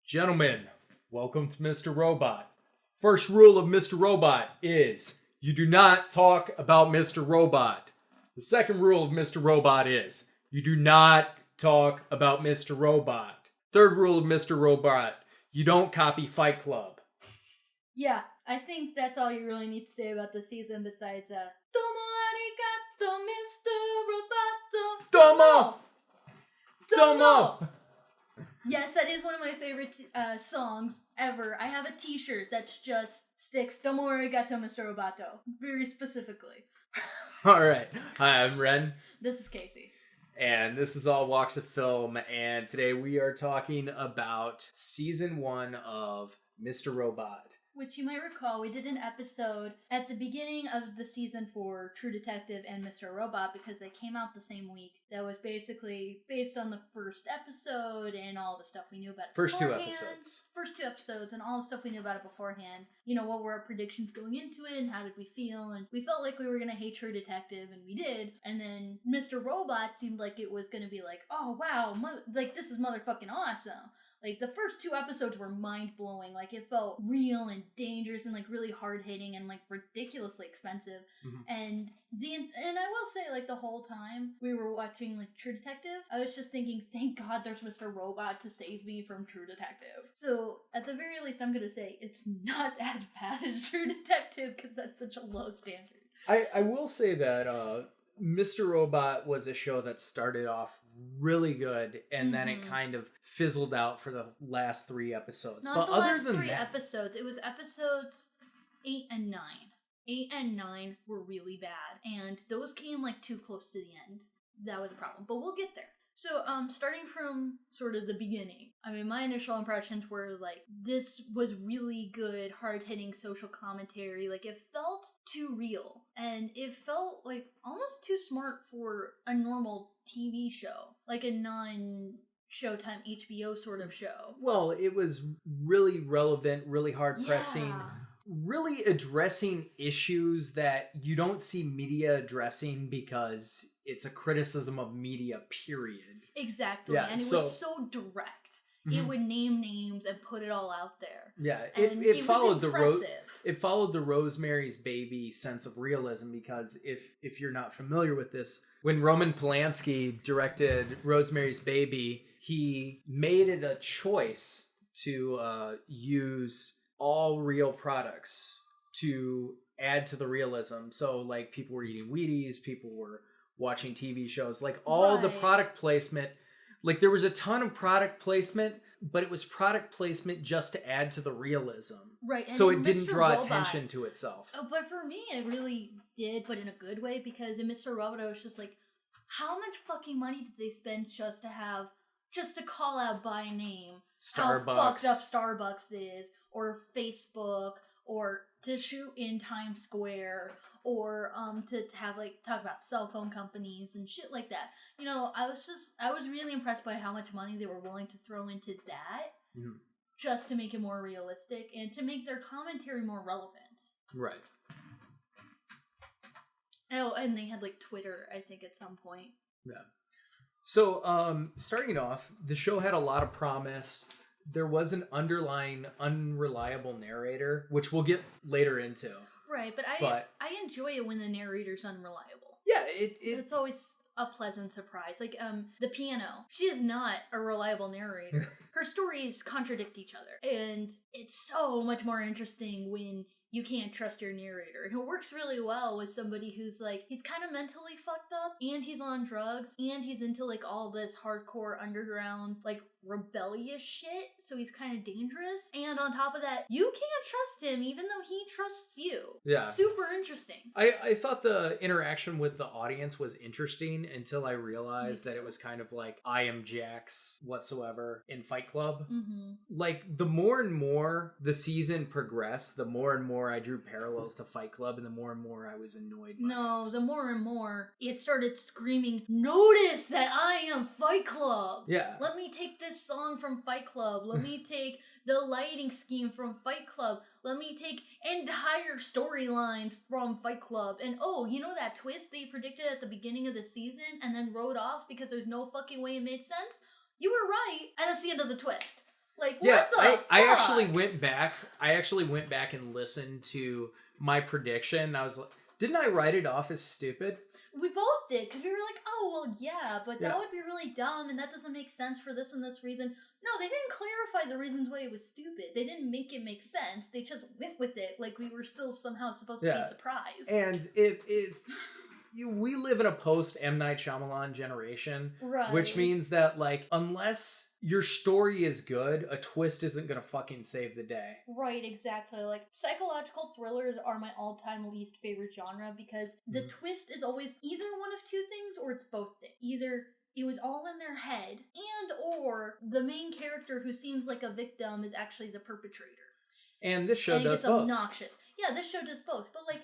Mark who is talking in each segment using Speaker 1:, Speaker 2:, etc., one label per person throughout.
Speaker 1: Gentlemen, welcome to Mr. Robot. First rule of Mr. Robot is you do not talk about Mr. Robot. The second rule of Mr. Robot is you do not talk about Mr. Robot. Third rule of Mr. Robot, you don't copy Fight Club.
Speaker 2: Yeah, I think that's all you really need to say about the season besides, Domo arigato, Mr. Roboto.
Speaker 1: Domo! Domo!
Speaker 2: Yes, that is one of my favorite songs ever. I have a t-shirt that's just sticks Domo arigato, Mr. Roboto. Very specifically.
Speaker 1: Alright, hi, I'm Ren.
Speaker 2: This is Casey.
Speaker 1: And this is All Walks of Film, and today we are talking about Season 1 of Mr. Robot.
Speaker 2: Which you might recall, we did an episode at the beginning of the season for True Detective and Mr. Robot because they came out the same week. That was basically based on the first episode and all the stuff we knew about it
Speaker 1: First two
Speaker 2: beforehand.
Speaker 1: episodes.
Speaker 2: First two episodes and all the stuff we knew about it beforehand. You know, what were our predictions going into it and how did we feel? And we felt like we were going to hate True Detective, and we did. And then Mr. Robot seemed like it was going to be like, oh wow, this is motherfucking awesome. Like, the first two episodes were mind-blowing. Like, it felt real and dangerous and, like, really hard-hitting and, like, ridiculously expensive. Mm-hmm. And I will say, like, the whole time we were watching, like, True Detective, I was just thinking, thank God there's Mr. Robot to save me from True Detective. So, at the very least, I'm gonna say it's not as bad as True Detective because that's such a low standard.
Speaker 1: I will say that Mr. Robot was a show that started off really good, and then it kind of fizzled out for the last three episodes.
Speaker 2: Not the last three episodes. It was episodes 8 and 9. 8 and 9 were really bad, and those came like too close to the end. That was a problem, but we'll get there. So, starting from sort of the beginning, I mean, my initial impressions were, like, this was really good, hard-hitting social commentary. Like, it felt too real, and it felt, like, almost too smart for a normal TV show. Like, a non-Showtime HBO sort of show.
Speaker 1: Well, it was really relevant, really hard-pressing. Yeah. Really addressing issues that you don't see media addressing because it's a criticism of media, period.
Speaker 2: Exactly, yeah, and it was so direct. Mm-hmm. It would name names and put it all out there.
Speaker 1: Yeah, it followed it followed the Rosemary's Baby sense of realism, because if you're not familiar with this, when Roman Polanski directed Rosemary's Baby, he made it a choice to use all real products to add to the realism. So, like, people were eating Wheaties, people were watching TV shows, like, all the product placement. Like, there was a ton of product placement, but it was product placement just to add to the realism.
Speaker 2: Right. And
Speaker 1: so it didn't draw attention to itself.
Speaker 2: Oh, but for me, it really did, but in a good way, because in Mr. Robot, I was just like, how much fucking money did they spend just to call out by name
Speaker 1: Starbucks,
Speaker 2: how fucked up Starbucks is, or Facebook, or to shoot in Times Square, or to have, like, talk about cell phone companies and shit like that. You know, I was really impressed by how much money they were willing to throw into that, just to make it more realistic and to make their commentary more relevant.
Speaker 1: Right.
Speaker 2: Oh, and they had, like, Twitter, I think, at some point.
Speaker 1: Yeah. So, starting off, the show had a lot of promise. There was an underlying unreliable narrator, which we'll get later into.
Speaker 2: Right, but I enjoy it when the narrator's unreliable.
Speaker 1: Yeah,
Speaker 2: it's always a pleasant surprise. Like, the piano. She is not a reliable narrator. Her stories contradict each other. And it's so much more interesting when you can't trust your narrator. And it works really well with somebody who's, like, he's kind of mentally fucked up, and he's on drugs, and he's into, like, all this hardcore underground, like, rebellious shit, so he's kind of dangerous. And on top of that, you can't trust him even though he trusts you.
Speaker 1: Yeah.
Speaker 2: Super interesting.
Speaker 1: I thought the interaction with the audience was interesting until I realized that it was kind of like I Am Jax whatsoever in Fight Club.
Speaker 2: Mm-hmm.
Speaker 1: Like, the more and more the season progressed, the more and more I drew parallels to Fight Club, and the more I was annoyed by it.
Speaker 2: The more and more it started screaming, notice that I am Fight Club!
Speaker 1: Yeah.
Speaker 2: Let me take this song from Fight Club. Let me take the lighting scheme from Fight Club. Let me take entire storylines from Fight Club. And oh, you know that twist they predicted at the beginning of the season and then wrote off because there's no fucking way it made sense? You were right. And that's the end of the twist. Like,
Speaker 1: Yeah,
Speaker 2: what the fuck?
Speaker 1: I actually went back and listened to my prediction. I was like, didn't I write it off as stupid?
Speaker 2: We both did, because we were like, oh, well, yeah, but that would be really dumb, and that doesn't make sense for this and this reason. No, they didn't clarify the reasons why it was stupid. They didn't make it make sense. They just went with it like we were still somehow supposed to be surprised.
Speaker 1: And we live in a post M. Night Shyamalan generation,
Speaker 2: right?
Speaker 1: Which means that, like, unless your story is good, a twist isn't gonna fucking save the day.
Speaker 2: Right, exactly. Like, psychological thrillers are my all-time least favorite genre because the twist is always either one of two things or it's both things. Either it was all in their head and or the main character who seems like a victim is actually the perpetrator.
Speaker 1: And this show does both.
Speaker 2: And it gets obnoxious. Yeah, this show does both. But, like,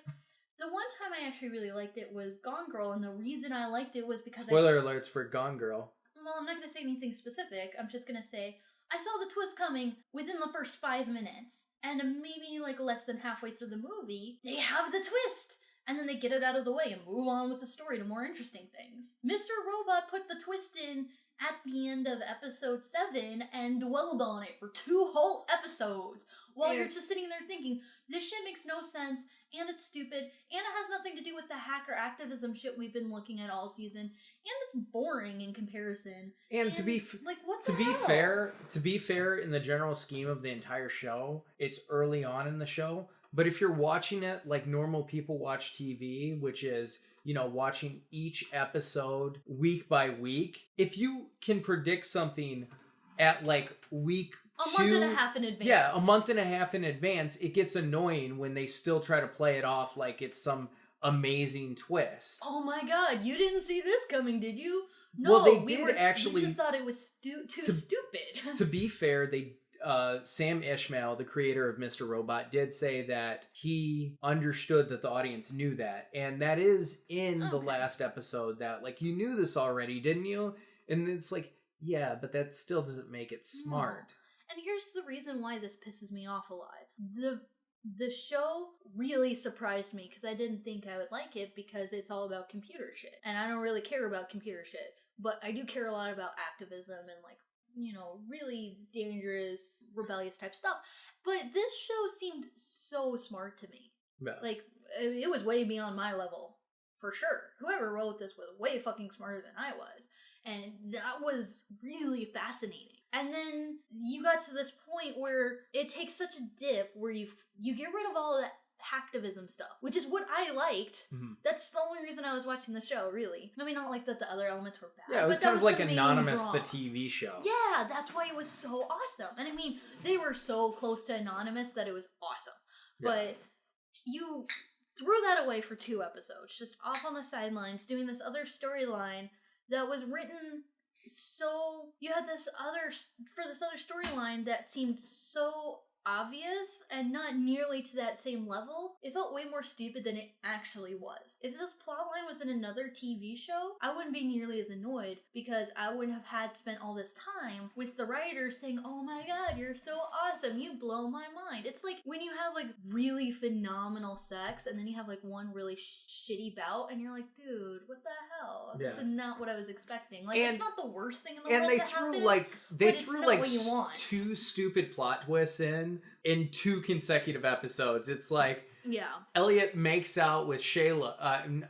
Speaker 2: the one time I actually really liked it was Gone Girl, and the reason I liked it was because
Speaker 1: Spoiler alerts for Gone Girl.
Speaker 2: Well, I'm not going to say anything specific. I'm just going to say I saw the twist coming within the first 5 minutes. And maybe, like, less than halfway through the movie, they have the twist! And then they get it out of the way and move on with the story to more interesting things. Mr. Robot put the twist in at the end of episode 7 and dwelled on it for 2 whole episodes while you're just sitting there thinking, this shit makes no sense, and it's stupid, and it has nothing to do with the hacker activism shit we've been looking at all season, and it's boring in comparison.
Speaker 1: And to be fair, in the general scheme of the entire show, it's early on in the show. But if you're watching it like normal people watch TV, which is, you know, watching each episode week by week, if you can predict something at like week
Speaker 2: a month and a half in advance.
Speaker 1: Yeah, a month and a half in advance, it gets annoying when they still try to play it off like it's some amazing twist.
Speaker 2: Oh my god, you didn't see this coming, did you? No,
Speaker 1: well, they actually.
Speaker 2: We just thought it was too stupid.
Speaker 1: To be fair, Sam Ishmael, the creator of Mr. Robot, did say that he understood that the audience knew that. And that is in the last episode that, like, you knew this already, didn't you? And it's like, yeah, but that still doesn't make it smart.
Speaker 2: No. And here's the reason why this pisses me off a lot. The show really surprised me because I didn't think I would like it because it's all about computer shit. And I don't really care about computer shit. But I do care a lot about activism and, like, you know, really dangerous, rebellious type stuff. But this show seemed so smart to me. Yeah. Like, it was way beyond my level, for sure. Whoever wrote this was way fucking smarter than I was. And that was really fascinating. And then you got to this point where it takes such a dip where you get rid of all that hacktivism stuff, which is what I liked. Mm-hmm. That's the only reason I was watching the show, really. I mean, not like that the other elements were bad.
Speaker 1: Yeah, it was kind of like Anonymous, the TV show.
Speaker 2: Yeah, that's why it was so awesome. And I mean, they were so close to Anonymous that it was awesome. Yeah. But you threw that away for 2 episodes, just off on the sidelines, doing this other storyline that was written so... You had this other storyline that seemed so obvious and not nearly to that same level. It felt way more stupid than it actually was. If this plotline was in another TV show, I wouldn't be nearly as annoyed because I wouldn't have had spent all this time with the writers saying, oh my god, you're so awesome, you blow my mind. It's like when you have like really phenomenal sex and then you have like one really shitty bout and you're like, dude, what the hell? Yeah. This is not what I was expecting. Like, it's not the worst thing in the world to happen. And they threw like
Speaker 1: 2 stupid plot twists in 2 consecutive episodes. It's like, Elliot makes out with
Speaker 2: Darlene.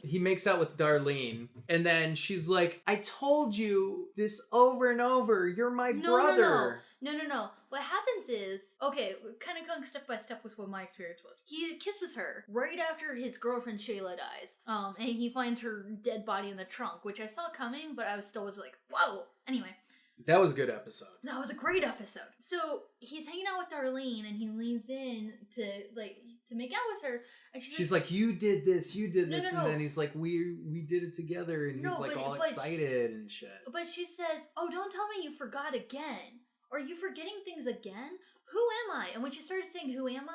Speaker 1: He makes out with Darlene, and then she's like, I told you this over and over, you're my brother.
Speaker 2: No. What happens is, okay, kind of going step by step with what my experience was. He kisses her right after his girlfriend Shayla dies, and he finds her dead body in the trunk, which I saw coming, but I was like, whoa. Anyway.
Speaker 1: That was a good episode.
Speaker 2: That was a great episode. So he's hanging out with Darlene, and he leans in to make out with her, and she's like, you did this,
Speaker 1: and then he's like, we did it together, and he's like all excited and shit.
Speaker 2: But she says, oh, don't tell me you forgot again. Are you forgetting things again? Who am I? And when she started saying, who am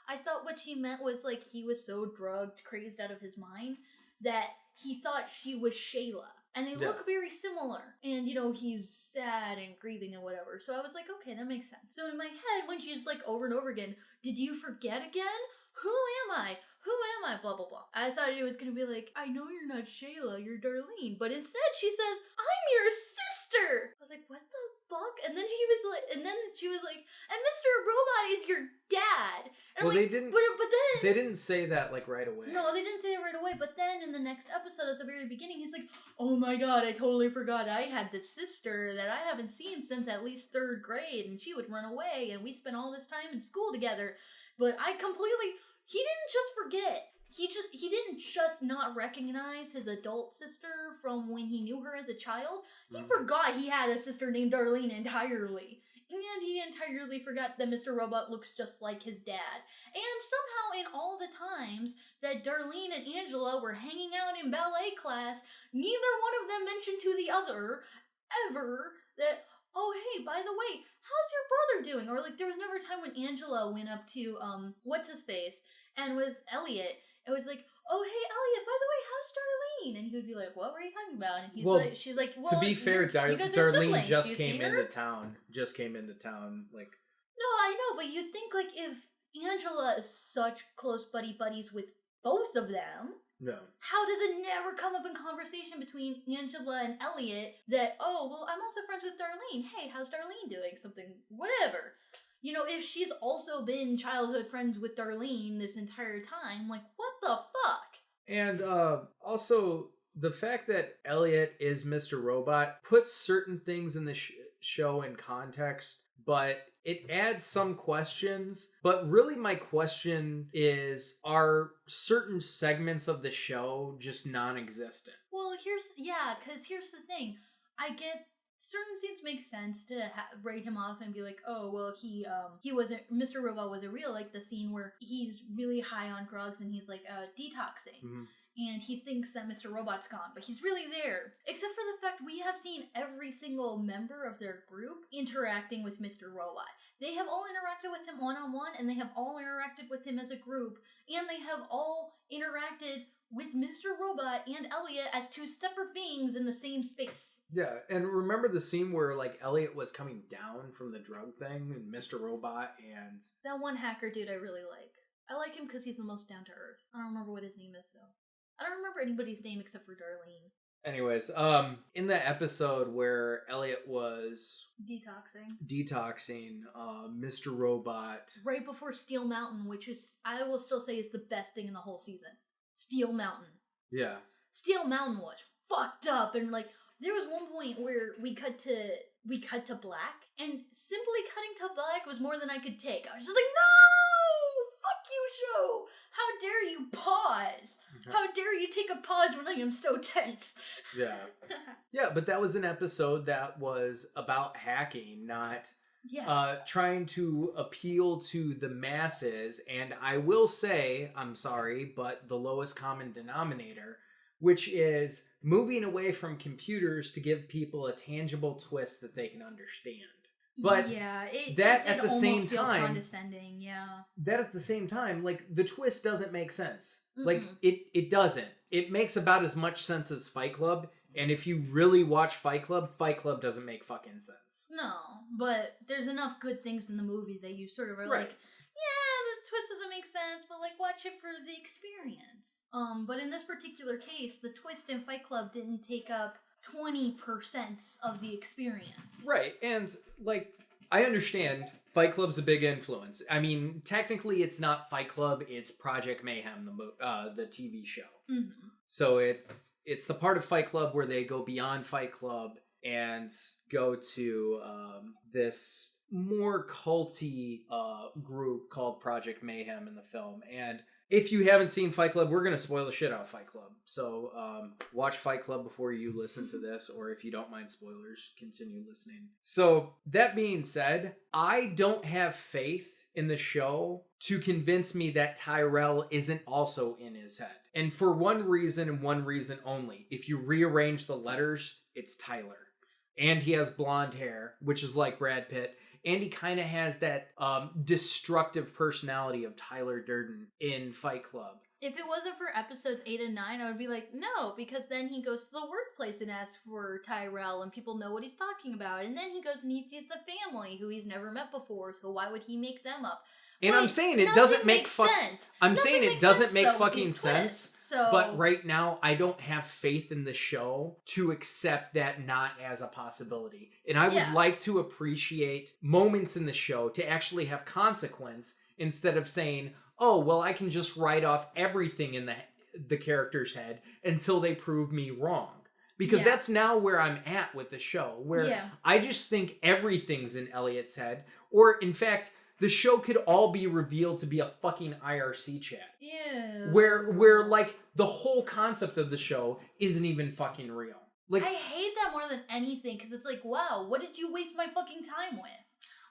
Speaker 2: I thought what she meant was like he was so drugged, crazed out of his mind that he thought she was Shayla. And they look very similar. And, you know, he's sad and grieving and whatever. So I was like, okay, that makes sense. So in my head, when she's like over and over again, did you forget again? Who am I? Who am I? Blah, blah, blah. I thought it was going to be like, I know you're not Shayla, you're Darlene. But instead she says, I'm your sister. I was like, what the fuck? And then she was like, and Mr. Robot is your dad. And
Speaker 1: well,
Speaker 2: like,
Speaker 1: they didn't.
Speaker 2: But then
Speaker 1: they didn't say that like right away.
Speaker 2: No, they didn't say it right away. But then in the next episode, at the very beginning, he's like, "Oh my god, I totally forgot. I had this sister that I haven't seen since at least 3rd grade, and she would run away, and we spent all this time in school together. But I completely. He didn't just forget." He didn't just not recognize his adult sister from when he knew her as a child. He forgot he had a sister named Darlene entirely. And he entirely forgot that Mr. Robot looks just like his dad. And somehow in all the times that Darlene and Angela were hanging out in ballet class, neither one of them mentioned to the other ever that, oh hey, by the way, how's your brother doing? Or like there was never a time when Angela went up to what's his face and was Elliot. It was like, oh hey Elliot, by the way, how's Darlene? And he would be like, what were you talking about? And she's like, well,
Speaker 1: to be fair, Darlene just came into town. Like,
Speaker 2: no, I know, but you'd think like if Angela is such close buddies with both of them,
Speaker 1: no,
Speaker 2: how does it never come up in conversation between Angela and Elliot that, oh well, I'm also friends with Darlene. Hey, how's Darlene doing? Something, whatever. You know, if she's also been childhood friends with Darlene this entire time, like, what the fuck?
Speaker 1: And also, the fact that Elliot is Mr. Robot puts certain things in the show in context, but it adds some questions. But really my question is, are certain segments of the show just non-existent?
Speaker 2: Well, because here's the thing. I get... certain scenes make sense to write him off and be like, oh, well, he wasn't, Mr. Robot wasn't real, like the scene where he's really high on drugs and he's like detoxing. Mm-hmm. And he thinks that Mr. Robot's gone, but he's really there. Except for the fact we have seen every single member of their group interacting with Mr. Robot. They have all interacted with him one-on-one, and they have all interacted with him as a group, and they have all interacted with Mr. Robot and Elliot as 2 separate beings in the same space.
Speaker 1: Yeah, and remember the scene where, like, Elliot was coming down from the drug thing, and Mr. Robot and...
Speaker 2: That one hacker dude I really like. I like him because he's the most down-to-earth. I don't remember what his name is, though. I don't remember anybody's name except for Darlene.
Speaker 1: Anyways, in the episode where Elliot was... Detoxing, Mr. Robot...
Speaker 2: Right before Steel Mountain, which is, I will still say, is the best thing in the whole season. Steel Mountain.
Speaker 1: Yeah.
Speaker 2: Steel Mountain was fucked up, and like there was one point where we cut to black, and simply cutting to black was more than I could take. I was just like, no! Fuck you, show! How dare you pause? How dare you take a pause when I am so tense?
Speaker 1: Yeah. Yeah, but that was an episode that was about hacking, not trying to appeal to the masses. And I will say, I'm sorry, but the lowest common denominator, which is moving away from computers to give people a tangible twist that they can understand. But that at the same time,
Speaker 2: condescending,
Speaker 1: that at the same time, like the twist doesn't make sense. Mm-hmm. Like it doesn't. It makes about as much sense as Fight Club. And if you really watch Fight Club doesn't make fucking sense.
Speaker 2: No, but there's enough good things in the movie that you sort of are like, yeah, this twist doesn't make sense, but like watch it for the experience. But in this particular case, the twist in Fight Club didn't take up 20% of the experience.
Speaker 1: Right, and like I understand Fight Club's a big influence. I mean, technically it's not Fight Club, it's Project Mayhem, the TV show. Mm-hmm. So it's the part of Fight Club where they go beyond Fight Club and go to this more culty group called Project Mayhem in the film. And if you haven't seen Fight Club, we're going to spoil the shit out of Fight Club. So watch Fight Club before you listen to this, or if you don't mind spoilers, continue listening. So that being said, I don't have faith in the show to convince me that Tyrell isn't also in his head. And for one reason and one reason only. If you rearrange the letters, it's Tyler. And he has blonde hair, which is like Brad Pitt. And he kind of has that destructive personality of Tyler Durden in Fight Club.
Speaker 2: If it wasn't for episodes 8 and 9, I would be like, no, because then he goes to the workplace and asks for Tyrell and people know what he's talking about. And then he goes and he sees the family who he's never met before, so why would he make them up?
Speaker 1: And I'm saying it doesn't make sense. I'm saying it doesn't make fucking sense.
Speaker 2: So...
Speaker 1: But right now, I don't have faith in the show to accept that not as a possibility. And I would like to appreciate moments in the show to actually have consequence instead of saying, oh, well, I can just write off everything in the character's head until they prove me wrong. Because that's now where I'm at with the show, where I just think everything's in Elliot's head. Or, in fact, the show could all be revealed to be a fucking IRC chat.
Speaker 2: Ew.
Speaker 1: Where like, the whole concept of the show isn't even fucking real. Like,
Speaker 2: I hate that more than anything, because it's like, wow, what did you waste my fucking time with?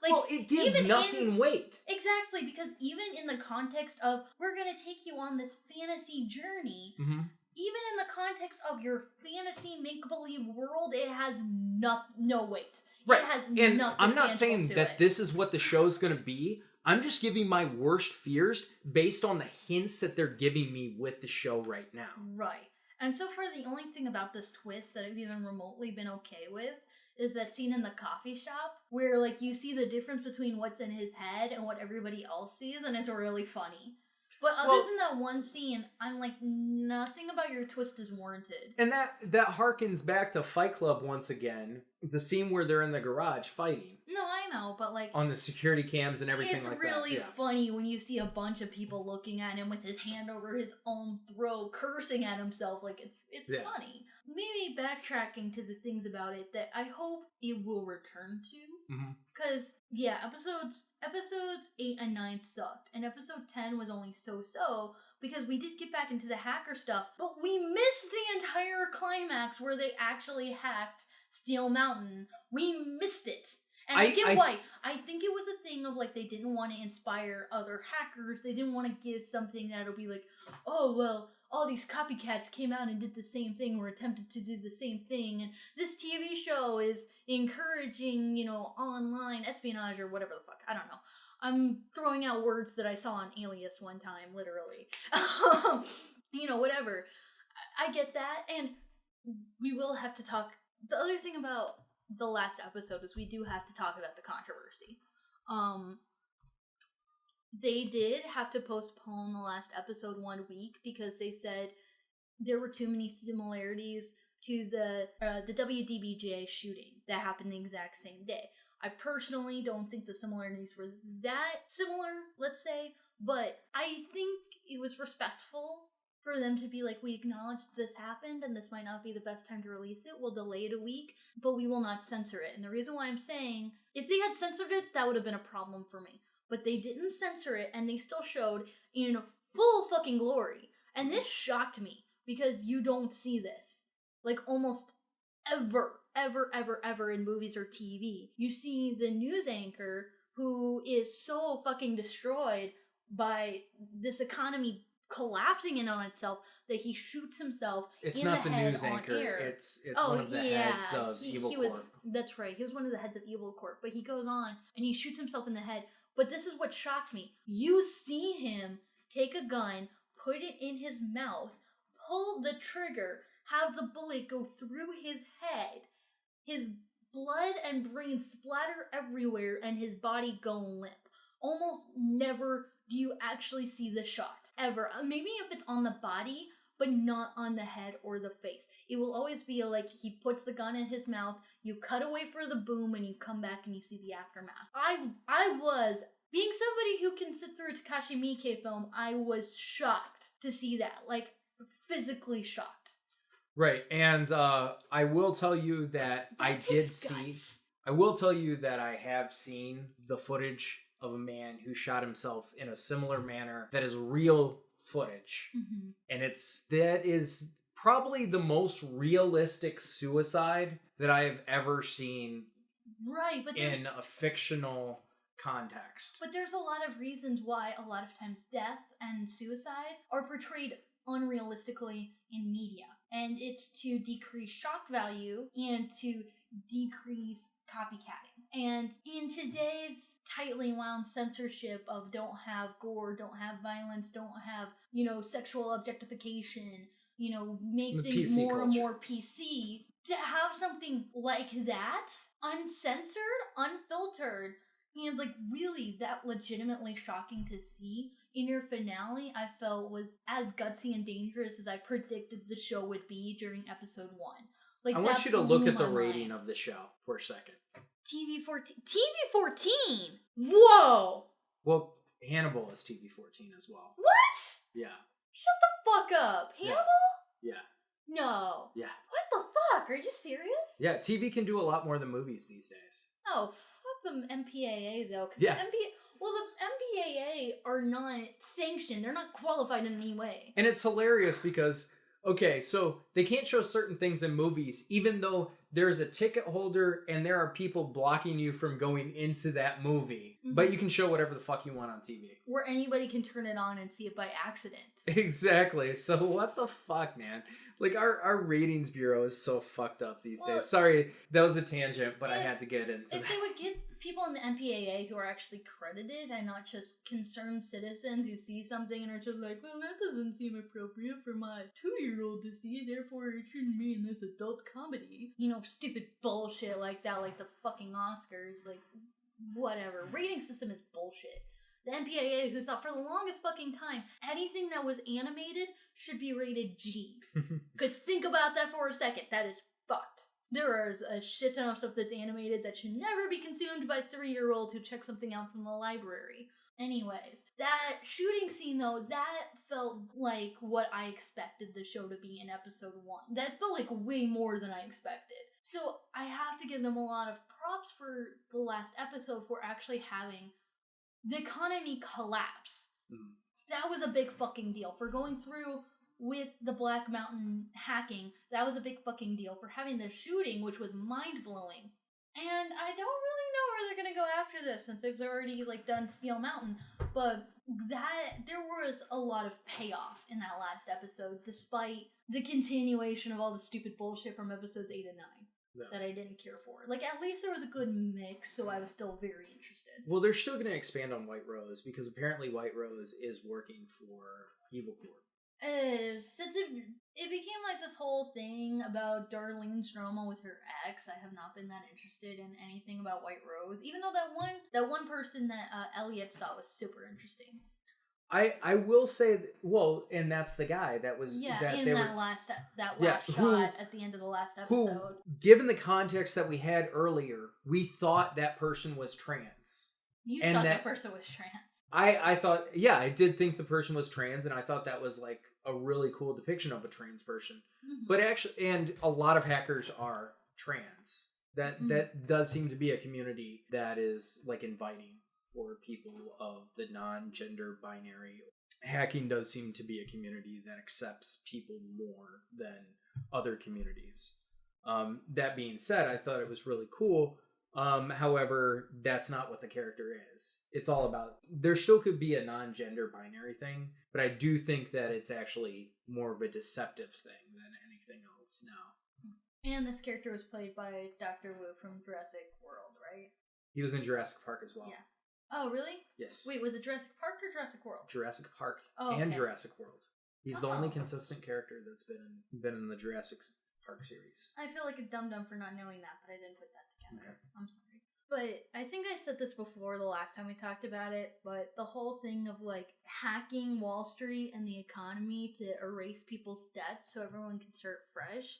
Speaker 2: Like,
Speaker 1: well, it gives nothing weight.
Speaker 2: Exactly, because even in the context of, we're going to take you on this fantasy journey, even in the context of your fantasy make-believe world, it has no weight.
Speaker 1: Right,
Speaker 2: it has
Speaker 1: and
Speaker 2: nothing
Speaker 1: I'm not saying that
Speaker 2: it.
Speaker 1: this is what the show's going to be. I'm just giving my worst fears based on the hints that they're giving me with the show right now.
Speaker 2: Right. And so far, the only thing about this twist that I've even remotely been okay with is that scene in the coffee shop where, like, you see the difference between what's in his head and what everybody else sees, and it's really funny. But other than that one scene, I'm like, nothing about your twist is warranted.
Speaker 1: And that harkens back to Fight Club once again. The scene where they're in the garage fighting.
Speaker 2: No, I know, but like...
Speaker 1: on the security cams and everything like that.
Speaker 2: It's really funny when you see a bunch of people looking at him with his hand over his own throat, cursing at himself. Like, it's funny. Maybe backtracking to the things about it that I hope it will return to. Because, episodes 8 and 9 sucked. And episode 10 was only so-so, because we did get back into the hacker stuff, but we missed the entire climax where they actually hacked Steel Mountain. We missed it. And I get why. I think it was a thing of, like, they didn't want to inspire other hackers. They didn't want to give something that'll be like, oh, well, all these copycats came out and did the same thing or attempted to do the same thing. And this TV show is encouraging, online espionage or whatever the fuck. I don't know. I'm throwing out words that I saw on Alias one time, literally. Whatever. I get that. And we will have to talk. The other thing about the last episode is we do have to talk about the controversy. They did have to postpone the last episode 1 week because they said there were too many similarities to the WDBJ shooting that happened the exact same day. I personally don't think the similarities were that similar, let's say, but I think it was respectful for them to be like, we acknowledge this happened and this might not be the best time to release it. We'll delay it a week, but we will not censor it. And the reason why I'm saying, if they had censored it, that would have been a problem for me. But they didn't censor it, and they still showed in full fucking glory. And this shocked me, because you don't see this. Like, almost ever in movies or TV. You see the news anchor who is so fucking destroyed by this economy collapsing in on itself that he shoots himself
Speaker 1: it's
Speaker 2: in
Speaker 1: not
Speaker 2: the
Speaker 1: the
Speaker 2: head
Speaker 1: news
Speaker 2: on
Speaker 1: anchor
Speaker 2: air.
Speaker 1: it's one of the heads of Evil Corp.
Speaker 2: That's right, he was one of the heads of Evil Corp, but he goes on and he shoots himself in the head. But this is what shocked me. You see him take a gun, put it in his mouth, pull the trigger, have the bullet go through his head, his blood and brain splatter everywhere, and his body go limp. Almost never do you actually see the shot, ever. Maybe if it's on the body, but not on the head or the face. It will always be like he puts the gun in his mouth, you cut away for the boom, and you come back and you see the aftermath. I was, being somebody who can sit through a Takashi Miike film, I was shocked to see that. Like, physically shocked.
Speaker 1: Right, and I will tell you that I will tell you that I have seen the footage of a man who shot himself in a similar manner that is real footage.
Speaker 2: Mm-hmm.
Speaker 1: And that is probably the most realistic suicide that I have ever seen.
Speaker 2: Right, but
Speaker 1: in a fictional context.
Speaker 2: But there's a lot of reasons why a lot of times death and suicide are portrayed unrealistically in media. And it's to decrease shock value and to decrease copycatting. And in today's tightly wound censorship of don't have gore, don't have violence, don't have, sexual objectification, make
Speaker 1: the
Speaker 2: things
Speaker 1: PC
Speaker 2: more
Speaker 1: culture.
Speaker 2: and more PC, to have something like that, uncensored, unfiltered, And, like, really, that legitimately shocking to see in your finale, I felt was as gutsy and dangerous as I predicted the show would be during episode 1. Like,
Speaker 1: I want you to look at the rating of the show for a second.
Speaker 2: TV-14? TV-14? Whoa!
Speaker 1: Well, Hannibal is TV-14 as well.
Speaker 2: What?
Speaker 1: Yeah.
Speaker 2: Shut the fuck up. Hannibal?
Speaker 1: Yeah.
Speaker 2: No.
Speaker 1: Yeah.
Speaker 2: What the fuck? Are you serious?
Speaker 1: Yeah, TV can do a lot more than movies these days.
Speaker 2: Oh, fuck the MPAA, though. Cause
Speaker 1: yeah.
Speaker 2: the MPAA are not sanctioned. They're not qualified in any way.
Speaker 1: And it's hilarious because, okay, so they can't show certain things in movies, even though there's a ticket holder and there are people blocking you from going into that movie. Mm-hmm. But you can show whatever the fuck you want on TV.
Speaker 2: Where anybody can turn it on and see it by accident.
Speaker 1: Exactly. So what the fuck, man? Like, our ratings bureau is so fucked up these days. Sorry, that was a tangent, but I had to get into that.
Speaker 2: If they would get people in the MPAA who are actually credited and not just concerned citizens who see something and are just like, well, that doesn't seem appropriate for my 2-year-old to see, therefore it shouldn't be in this adult comedy. You know, stupid bullshit like that, like the fucking Oscars, like, whatever. Rating system is bullshit. The MPAA, who thought for the longest fucking time anything that was animated should be rated G. Because think about that for a second. That is fucked. There is a shit ton of stuff that's animated that should never be consumed by 3-year-olds who check something out from the library. Anyways, that shooting scene, though, that felt like what I expected the show to be in episode 1. That felt like way more than I expected. So I have to give them a lot of props for the last episode for actually having the economy collapse. That was a big fucking deal. For going through with the Black Mountain hacking, that was a big fucking deal. For having the shooting, which was mind-blowing. And I don't really know where they're gonna go after this, since they've already, like, done Steel Mountain. But there was a lot of payoff in that last episode, despite the continuation of all the stupid bullshit from episodes 8 and 9. That I didn't care for. Like, at least there was a good mix, so I was still very interested.
Speaker 1: Well, they're still going to expand on White Rose, because apparently White Rose is working for Evil Corp.
Speaker 2: Since it became like this whole thing about Darlene's drama with her ex, I have not been that interested in anything about White Rose, even though that one person that Elliot saw was super interesting.
Speaker 1: I will say, and that's the guy that was...
Speaker 2: that last shot at the end of the last episode.
Speaker 1: Who, given the context that we had earlier, we thought that person was trans.
Speaker 2: You thought that person was trans.
Speaker 1: I thought, I did think the person was trans, and I thought that was, like, a really cool depiction of a trans person. Mm-hmm. But actually, and a lot of hackers are trans. That does seem to be a community that is, like, inviting for people of the non-gender binary. Hacking does seem to be a community that accepts people more than other communities. That being said, I thought it was really cool. However, that's not what the character is. It's all about, there still could be a non-gender binary thing, but I do think that it's actually more of a deceptive thing than anything else now.
Speaker 2: And this character was played by Dr. Wu from Jurassic World, right?
Speaker 1: He was in Jurassic Park as well.
Speaker 2: Yeah. Oh, really?
Speaker 1: Yes.
Speaker 2: Wait, was it Jurassic Park or Jurassic World?
Speaker 1: Jurassic Park and Jurassic World. He's the only consistent character that's been in the Jurassic Park series.
Speaker 2: I feel like a dum-dum for not knowing that, but I didn't put that together. Okay. I'm sorry. But I think I said this before the last time we talked about it, but the whole thing of, like, hacking Wall Street and the economy to erase people's debts so everyone can start fresh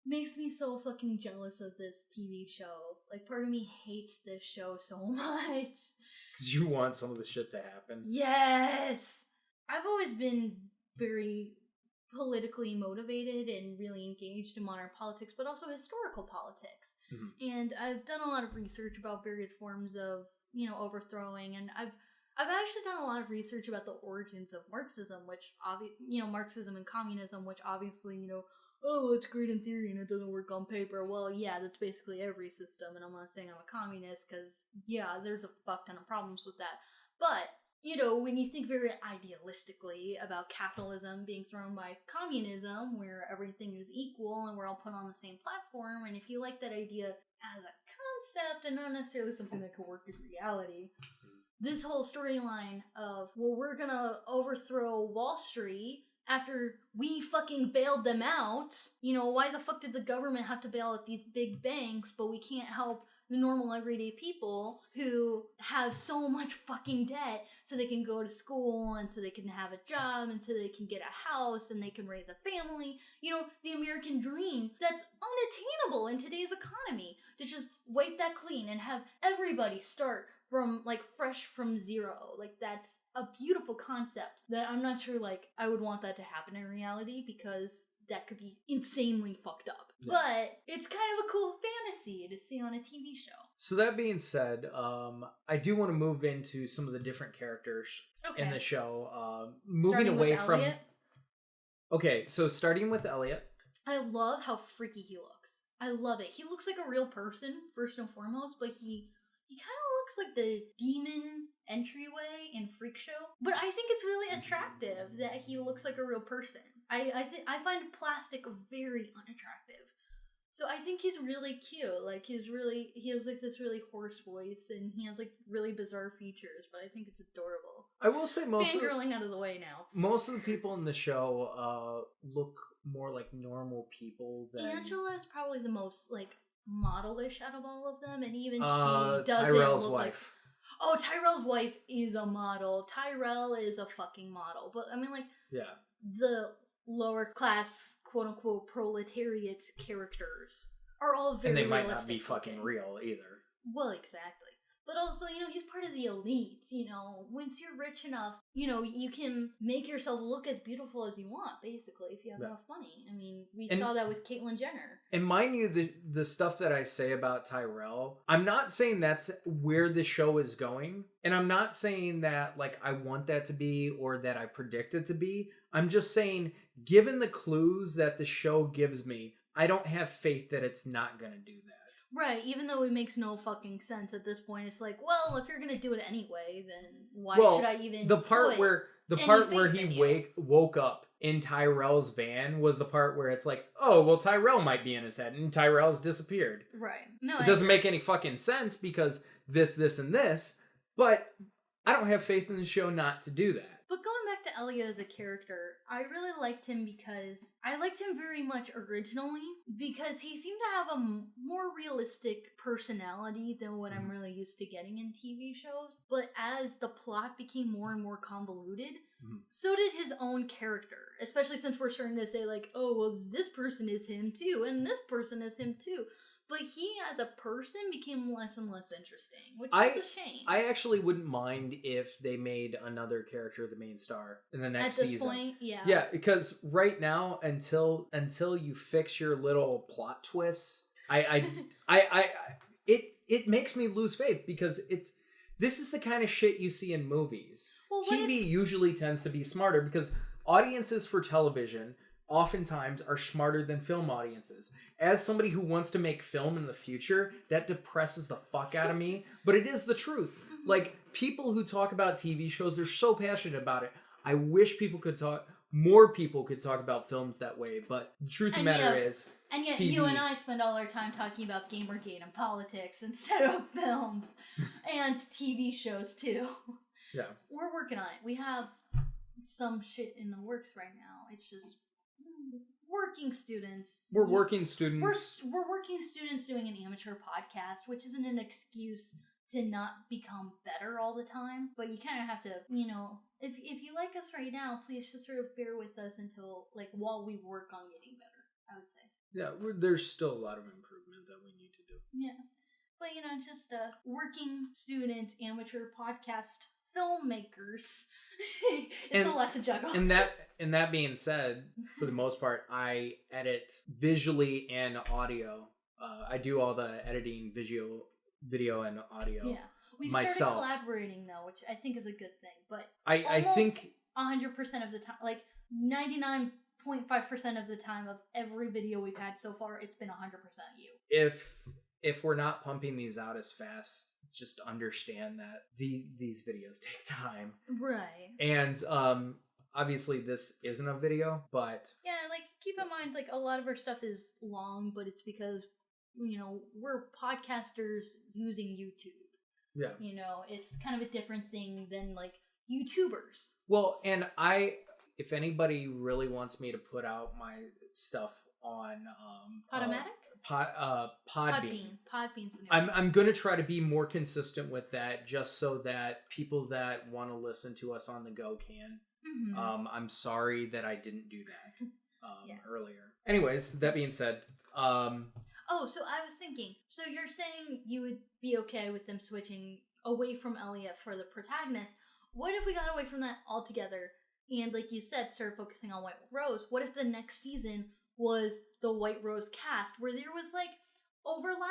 Speaker 2: makes me so fucking jealous of this TV show. Like, part of me hates this show so much.
Speaker 1: Because you want some of the shit to happen.
Speaker 2: Yes! I've always been very politically motivated and really engaged in modern politics, but also historical politics. Mm-hmm. And I've done a lot of research about various forms of, overthrowing, and I've actually done a lot of research about the origins of Marxism, which Marxism and communism, which obviously, it's great in theory and it doesn't work on paper. Well, yeah, that's basically every system, and I'm not saying I'm a communist, because, there's a fuck ton of problems with that. But, when you think very idealistically about capitalism being thrown by communism, where everything is equal and we're all put on the same platform, and if you like that idea as a concept and not necessarily something that could work in reality, this whole storyline of, we're gonna overthrow Wall Street after we fucking bailed them out. Why the fuck did the government have to bail out these big banks, but we can't help the normal everyday people who have so much fucking debt so they can go to school and so they can have a job and so they can get a house and they can raise a family. You know, the American dream that's unattainable in today's economy. To just wipe that clean and have everybody start from, like, fresh from zero. Like, that's a beautiful concept that I'm not sure, like, I would want that to happen in reality because that could be insanely fucked up. Yeah. But it's kind of a cool fantasy to see on a TV show.
Speaker 1: So that being said, I do want to move into some of the different characters in the show. Moving away from... Okay, so starting with Elliot.
Speaker 2: I love how freaky he looks. I love it. He looks like a real person, first and foremost, but he kind of looks like the demon entryway in Freak Show. But I think it's really attractive that he looks like a real person. I find plastic very unattractive. So I think he's really cute. Like, he has like this really hoarse voice, and he has like really bizarre features, but I think it's adorable.
Speaker 1: I will say
Speaker 2: fangirling out of the way now.
Speaker 1: Most of the people in the show look more like normal people than...
Speaker 2: Angela is probably the most, like, modelish out of all of them, and even she doesn't
Speaker 1: Tyrell's
Speaker 2: look
Speaker 1: wife.
Speaker 2: Like... Oh, Tyrell's wife is a model. Tyrell is a fucking model. But, I mean, like...
Speaker 1: Yeah.
Speaker 2: The lower class, quote-unquote, proletariat characters are all very realistic.
Speaker 1: And they might not be fucking real, either.
Speaker 2: Well, exactly. But also, you know, he's part of the elites, you know. Once you're rich enough, you know, you can make yourself look as beautiful as you want, basically, if you have enough money. I mean, we saw that with Caitlyn Jenner.
Speaker 1: And mind you, the stuff that I say about Tyrell, I'm not saying that's where the show is going. And I'm not saying that, like, I want that to be or that I predict it to be. I'm just saying, given the clues that the show gives me, I don't have faith that it's not going to do that.
Speaker 2: Right, even though it makes no fucking sense at this point. It's like, well, if you're gonna do it anyway, then why should I even
Speaker 1: the part where he woke up in Tyrell's van was the part where it's like, oh, well, Tyrell might be in his head, and Tyrell's disappeared.
Speaker 2: Right. No,
Speaker 1: it doesn't make any fucking sense because this, and this, but I don't have faith in the show not to do that.
Speaker 2: But going back to Elliot as a character, I really liked him because I liked him very much originally because he seemed to have a more realistic personality than what I'm really used to getting in TV shows. But as the plot became more and more convoluted, so did his own character. Especially since we're starting to say, like, oh, well, this person is him too, and this person is him too. But he, as a person, became less and less interesting, which was a shame.
Speaker 1: I actually wouldn't mind if they made another character the main star in the next season. At this point, yeah. Yeah, because right now, until you fix your little plot twists, it makes me lose faith because this is the kind of shit you see in movies. Well, TV usually tends to be smarter because audiences for television oftentimes are smarter than film audiences. As somebody who wants to make film in the future, that depresses the fuck out of me, but it is the truth. Like, people who talk about TV shows, they're so passionate about it. I wish more people could talk about films that way, but the truth of the matter is...
Speaker 2: And yet
Speaker 1: TV.
Speaker 2: You and I spend all our time talking about Gamergate and politics instead of films and TV shows too.
Speaker 1: Yeah.
Speaker 2: We're working on it. We have some shit in the works right now. It's just... working students.
Speaker 1: We're working students.
Speaker 2: We're working students doing an amateur podcast, which isn't an excuse to not become better all the time. But you kind of have to, you know, if you like us right now, please just sort of bear with us until, like, while we work on getting better, I would say.
Speaker 1: Yeah, there's still a lot of improvement that we need to do.
Speaker 2: Yeah. But, you know, just a working student amateur podcast filmmakers. It's a lot to juggle.
Speaker 1: And that being said, for the most part, I edit visually and audio. I do all the editing, video and audio.
Speaker 2: Yeah, we've started collaborating though, which I think is a good thing. But
Speaker 1: I think
Speaker 2: 100% of the time, like 99.5% of the time of every video we've had so far, it's been 100% you.
Speaker 1: If we're not pumping these out as fast, just understand that these videos take time.
Speaker 2: Right.
Speaker 1: And obviously this isn't a video, but...
Speaker 2: Yeah, like, keep in mind, like, a lot of our stuff is long, but it's because, you know, we're podcasters using YouTube.
Speaker 1: Yeah.
Speaker 2: You know, it's kind of a different thing than, like, YouTubers.
Speaker 1: Well, and if anybody really wants me to put out my stuff on... Podbean.
Speaker 2: Podbean's the new
Speaker 1: I'm gonna try to be more consistent with that, just so that people that want to listen to us on the go can.
Speaker 2: Mm-hmm.
Speaker 1: I'm sorry that I didn't do that earlier. Anyways, that being said,
Speaker 2: Oh, so I was thinking. So you're saying you would be okay with them switching away from Elliot for the protagonist. What if we got away from that altogether and, like you said, started focusing on White Rose? What if the next season was the White Rose cast, where there was like overlap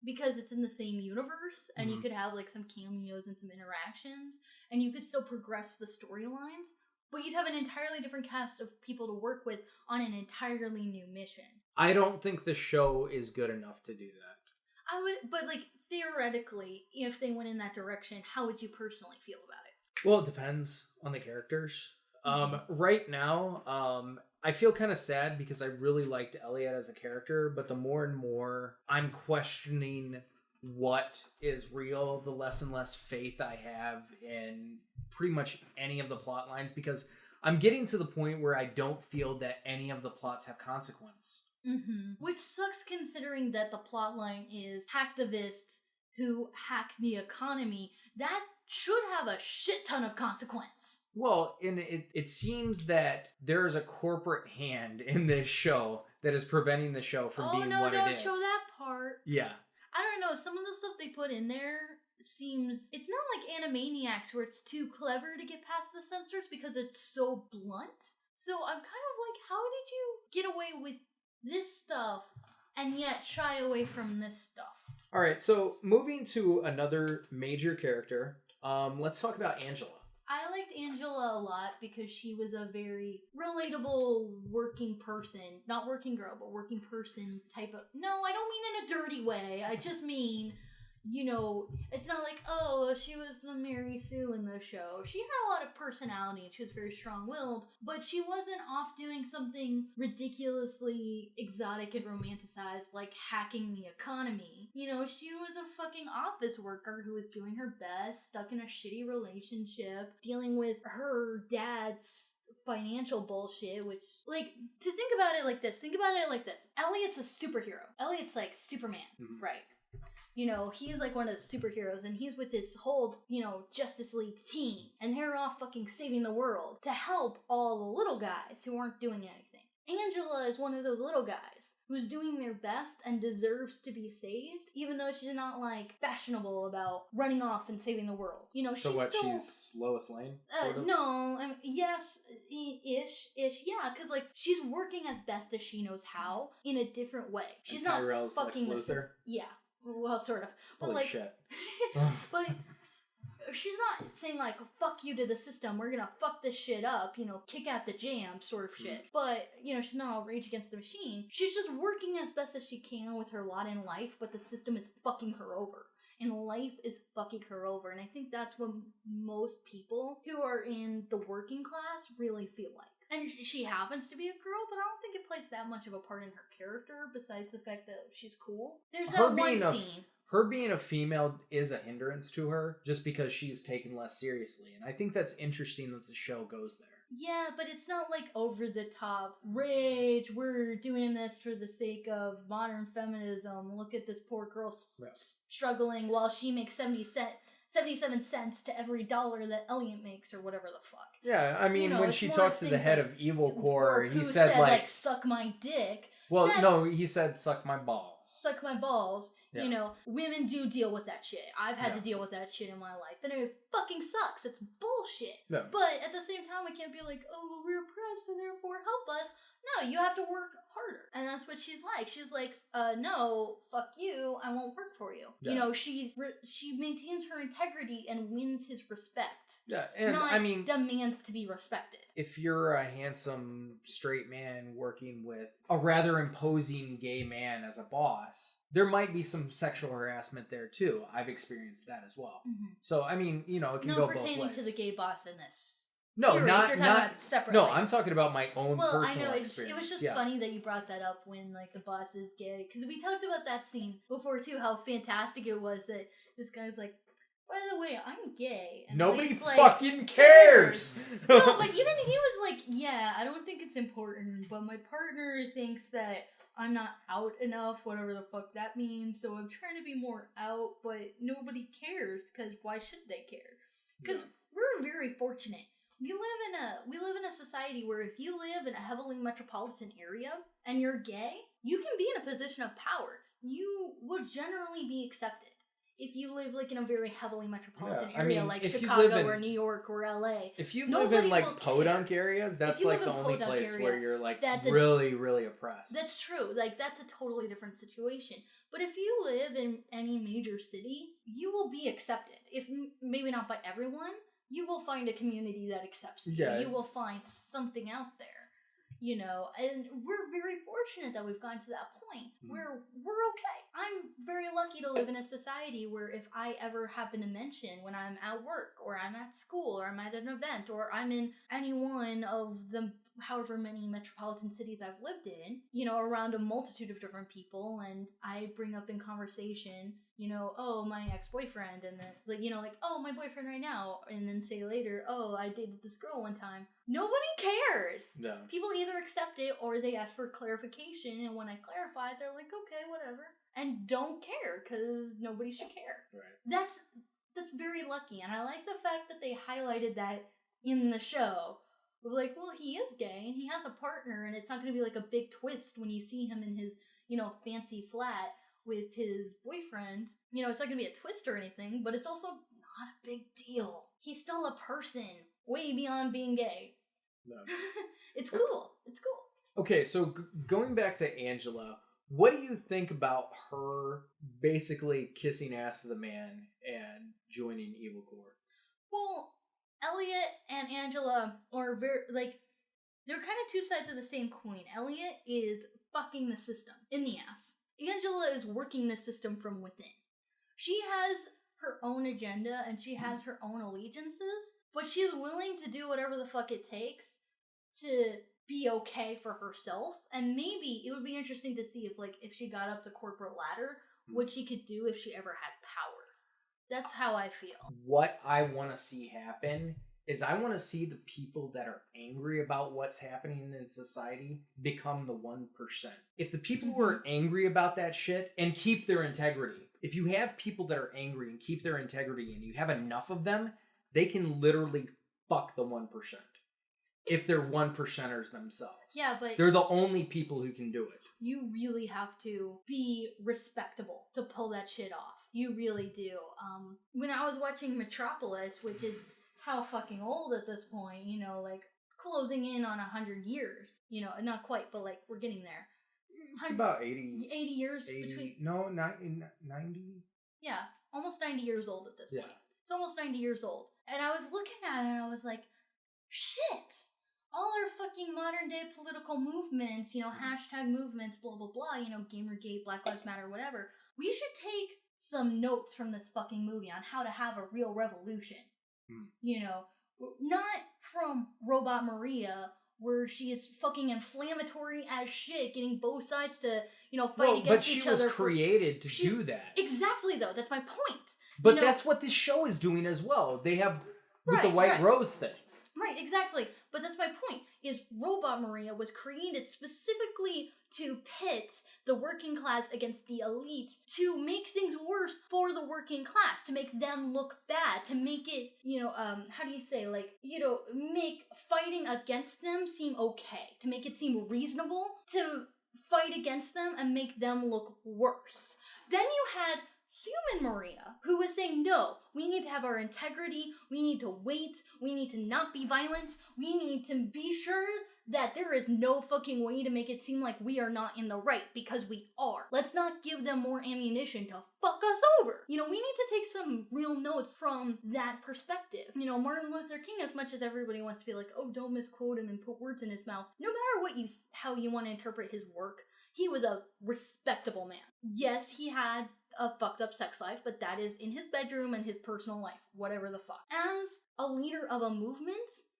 Speaker 2: because it's in the same universe, and you could have like some cameos and some interactions, and you could still progress the storylines, but you'd have an entirely different cast of people to work with on an entirely new mission.
Speaker 1: I don't think the show is good enough to do that.
Speaker 2: I would, but like theoretically, if they went in that direction, how would you personally feel about it?
Speaker 1: Well, it depends on the characters. Right now, I feel kind of sad because I really liked Elliot as a character, but the more and more I'm questioning what is real, the less and less faith I have in pretty much any of the plot lines, because I'm getting to the point where I don't feel that any of the plots have consequence.
Speaker 2: Mm-hmm. Which sucks, considering that the plot line is hacktivists who hack the economy. That should have a shit ton of consequence.
Speaker 1: Well, it seems that there is a corporate hand in this show that is preventing the show from being what it is.
Speaker 2: Oh no, don't show that part.
Speaker 1: Yeah.
Speaker 2: I don't know, some of the stuff they put in there seems... It's not like Animaniacs where it's too clever to get past the censors because it's so blunt. So I'm kind of like, how did you get away with this stuff and yet shy away from this stuff?
Speaker 1: Alright, so moving to another major character, let's talk about Angela.
Speaker 2: I liked Angela a lot because she was a very relatable working person. Not working girl, but working person type of... No, I don't mean in a dirty way. I just mean, you know, it's not like, oh, she was the Mary Sue in the show. She had a lot of personality and she was very strong-willed, but she wasn't off doing something ridiculously exotic and romanticized like hacking the economy. You know, she was a fucking office worker who was doing her best, stuck in a shitty relationship, dealing with her dad's financial bullshit, which, like, to think about it like this, Elliot's a superhero. Elliot's like Superman, right? You know, he's like one of the superheroes, and he's with his whole, you know, Justice League team, and they're off fucking saving the world to help all the little guys who aren't doing anything. Angela is one of those little guys who's doing their best and deserves to be saved, even though she's not, like, fashionable about running off and saving the world. You know, she's
Speaker 1: she's Lois Lane? Sort of?
Speaker 2: No, I mean, yes, ish, yeah, because, like, she's working as best as she knows how in a different way. She's not fucking...
Speaker 1: Lex Luthor?
Speaker 2: Yeah. Well, sort of. But
Speaker 1: holy
Speaker 2: like,
Speaker 1: shit.
Speaker 2: But she's not saying like, fuck you to the system, we're gonna fuck this shit up, you know, kick out the jam sort of shit. But, you know, she's not all rage against the machine. She's just working as best as she can with her lot in life, but the system is fucking her over. And life is fucking her over. And I think that's what most people who are in the working class really feel like. And she happens to be a girl, but I don't think it plays that much of a part in her character, besides the fact that she's cool. There's that one scene.
Speaker 1: Her being a female is a hindrance to her, just because she's taken less seriously. And I think that's interesting that the show goes there.
Speaker 2: Yeah, but it's not like over the top rage, we're doing this for the sake of modern feminism, look at this poor girl struggling while she makes 77 cents to every dollar that Elliot makes, or whatever the fuck.
Speaker 1: Yeah, I mean, you know, when she talked to the head of Evil Corps, he said, like,
Speaker 2: suck my dick.
Speaker 1: Well, no, he said, suck my balls.
Speaker 2: Suck my balls. Yeah. You know, women do deal with that shit. I've had to deal with that shit in my life. And it fucking sucks. It's bullshit. Yeah. But at the same time, we can't be like, oh, well, we're oppressed, so therefore help us. No, you have to work harder. And that's what she's like. She's like, no, fuck you, I won't work for you. Yeah. You know, she maintains her integrity and wins his respect. Yeah, and I mean, demands to be respected.
Speaker 1: If you're a handsome straight man working with a rather imposing gay man as a boss, there might be some sexual harassment there too. I've experienced that as well. Mm-hmm. So, I mean, you know, it can go both ways.
Speaker 2: No pertaining to the gay boss in this.
Speaker 1: No,
Speaker 2: series.
Speaker 1: not
Speaker 2: You're talking about separately.
Speaker 1: No, I'm talking about my own personal experience. Well, I know,
Speaker 2: it was just funny that you brought that up when, like, the boss is gay. Because we talked about that scene before, too, how fantastic it was that this guy's like, by the way, I'm gay. And
Speaker 1: nobody
Speaker 2: like,
Speaker 1: fucking cares!
Speaker 2: No, but even he was like, yeah, I don't think it's important, but my partner thinks that I'm not out enough, whatever the fuck that means, so I'm trying to be more out, but nobody cares, because why should they care? Because we're very fortunate. We live in a society where if you live in a heavily metropolitan area and you're gay, you can be in a position of power. You will generally be accepted. If you live like in a very heavily metropolitan area like Chicago or New York or LA.
Speaker 1: If you live in like podunk areas, that's like the only place where you're like really, really oppressed.
Speaker 2: That's true. Like that's a totally different situation. But if you live in any major city, you will be accepted. If maybe not by everyone, you will find a community that accepts you. Yeah. You will find something out there. You know, and we're very fortunate that we've gotten to that point where we're okay. I'm very lucky to live in a society where if I ever happen to mention when I'm at work or I'm at school or I'm at an event or I'm in any one of the however many metropolitan cities I've lived in, you know, around a multitude of different people, and I bring up in conversation, you know, oh, my ex-boyfriend, and then, like, you know, like, oh, my boyfriend right now, and then say later, oh, I dated this girl one time. Nobody cares. No. People either accept it or they ask for clarification, and when I clarify, they're like, okay, whatever, and don't care, because nobody should care. Right. That's very lucky, and I like the fact that they highlighted that in the show. Like, well, he is gay, and he has a partner, and it's not going to be like a big twist when you see him in his, you know, fancy flat with his boyfriend. You know, it's not going to be a twist or anything, but it's also not a big deal. He's still a person, way beyond being gay. No. It's cool. It's cool.
Speaker 1: Okay, so going back to Angela, what do you think about her basically kissing ass to the man and joining Evil Corps?
Speaker 2: Well, Elliot and Angela are very, like, they're kind of two sides of the same coin. Elliot is fucking the system in the ass. Angela is working the system from within. She has her own agenda and she has her own allegiances, but she's willing to do whatever the fuck it takes to be okay for herself. And maybe it would be interesting to see if she got up the corporate ladder, what she could do if she ever had power. That's how I feel.
Speaker 1: What I want to see happen is I want to see the people that are angry about what's happening in society become the 1%. If the people who are angry about that shit and keep their integrity, if you have people that are angry and keep their integrity and you have enough of them, they can literally fuck the 1%. If they're 1%ers themselves.
Speaker 2: Yeah, but
Speaker 1: they're the only people who can do it.
Speaker 2: You really have to be respectable to pull that shit off. You really do. When I was watching Metropolis, which is how fucking old at this point, you know, like closing in on 100 years. You know, not quite, but like we're getting there.
Speaker 1: It's about 80
Speaker 2: years
Speaker 1: 80,
Speaker 2: between.
Speaker 1: No, 90.
Speaker 2: Yeah, almost 90 years old at this point. It's almost 90 years old. And I was looking at it and I was like, shit. All our fucking modern day political movements, you know, hashtag movements, blah, blah, blah, you know, Gamergate, Black Lives Matter, whatever. We should take some notes from this fucking movie on how to have a real revolution. You know, not from Robot Maria, where she is fucking inflammatory as shit, getting both sides to, you know, fight against each other.
Speaker 1: But she was created to do that.
Speaker 2: Exactly, though. That's my point.
Speaker 1: But you know, that's what this show is doing as well. They have with the White Rose thing.
Speaker 2: Right, exactly. But that's my point, is Robot Maria was created specifically to pit the working class against the elite, to make things worse for the working class, to make them look bad, to make it, you know, how do you say, like, you know, make fighting against them seem okay, to make it seem reasonable, to fight against them and make them look worse. Then you had human Maria, who was saying, no, we need to have our integrity, we need to wait, we need to not be violent, we need to be sure that there is no fucking way to make it seem like we are not in the right, because we are. Let's not give them more ammunition to fuck us over. You know, we need to take some real notes from that perspective. You know, Martin Luther King, as much as everybody wants to be like, oh, don't misquote him and put words in his mouth, no matter how you want to interpret his work, he was a respectable man. Yes, he had a fucked up sex life, but that is in his bedroom and his personal life, whatever the fuck. As a leader of a movement,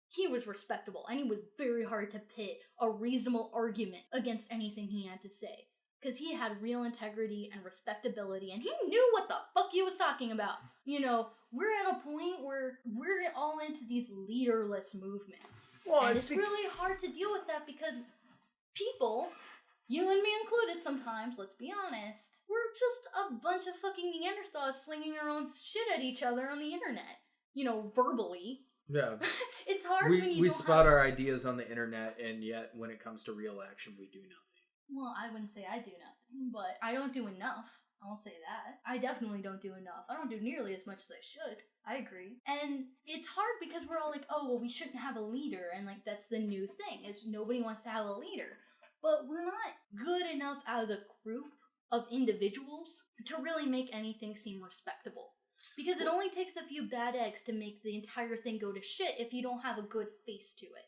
Speaker 2: he was respectable, and he was very hard to pit a reasonable argument against anything he had to say. Because he had real integrity and respectability, and he knew what the fuck he was talking about. You know, we're at a point where we're all into these leaderless movements. Well, and it's really hard to deal with that because people You and me included sometimes, let's be honest. We're just a bunch of fucking Neanderthals slinging our own shit at each other on the internet. You know, verbally.
Speaker 1: Yeah.
Speaker 2: It's hard when you
Speaker 1: we
Speaker 2: don't
Speaker 1: spout our ideas on the internet, and yet when it comes to real action, we do nothing.
Speaker 2: Well, I wouldn't say I do nothing, but I don't do enough. I won't say that. I definitely don't do enough. I don't do nearly as much as I should. I agree. And it's hard because we're all like, oh, well, we shouldn't have a leader. And, like, that's the new thing, is nobody wants to have a leader. But we're not good enough as a group of individuals to really make anything seem respectable. Because it only takes a few bad eggs to make the entire thing go to shit if you don't have a good face to it.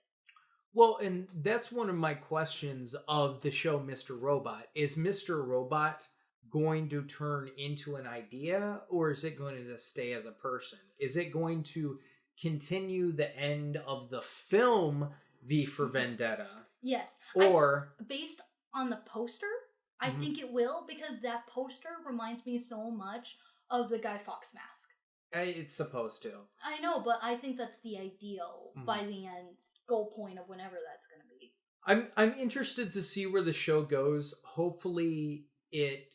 Speaker 1: Well, and that's one of my questions of the show Mr. Robot. Is Mr. Robot going to turn into an idea, or is it going to just stay as a person? Is it going to continue the end of the film V for Vendetta?
Speaker 2: Yes.
Speaker 1: Or
Speaker 2: based on the poster, I think it will, because that poster reminds me so much of the Guy Fawkes mask.
Speaker 1: It's supposed to.
Speaker 2: I know, but I think that's the ideal by the end goal point of whenever that's going to be.
Speaker 1: I'm interested to see where the show goes. Hopefully it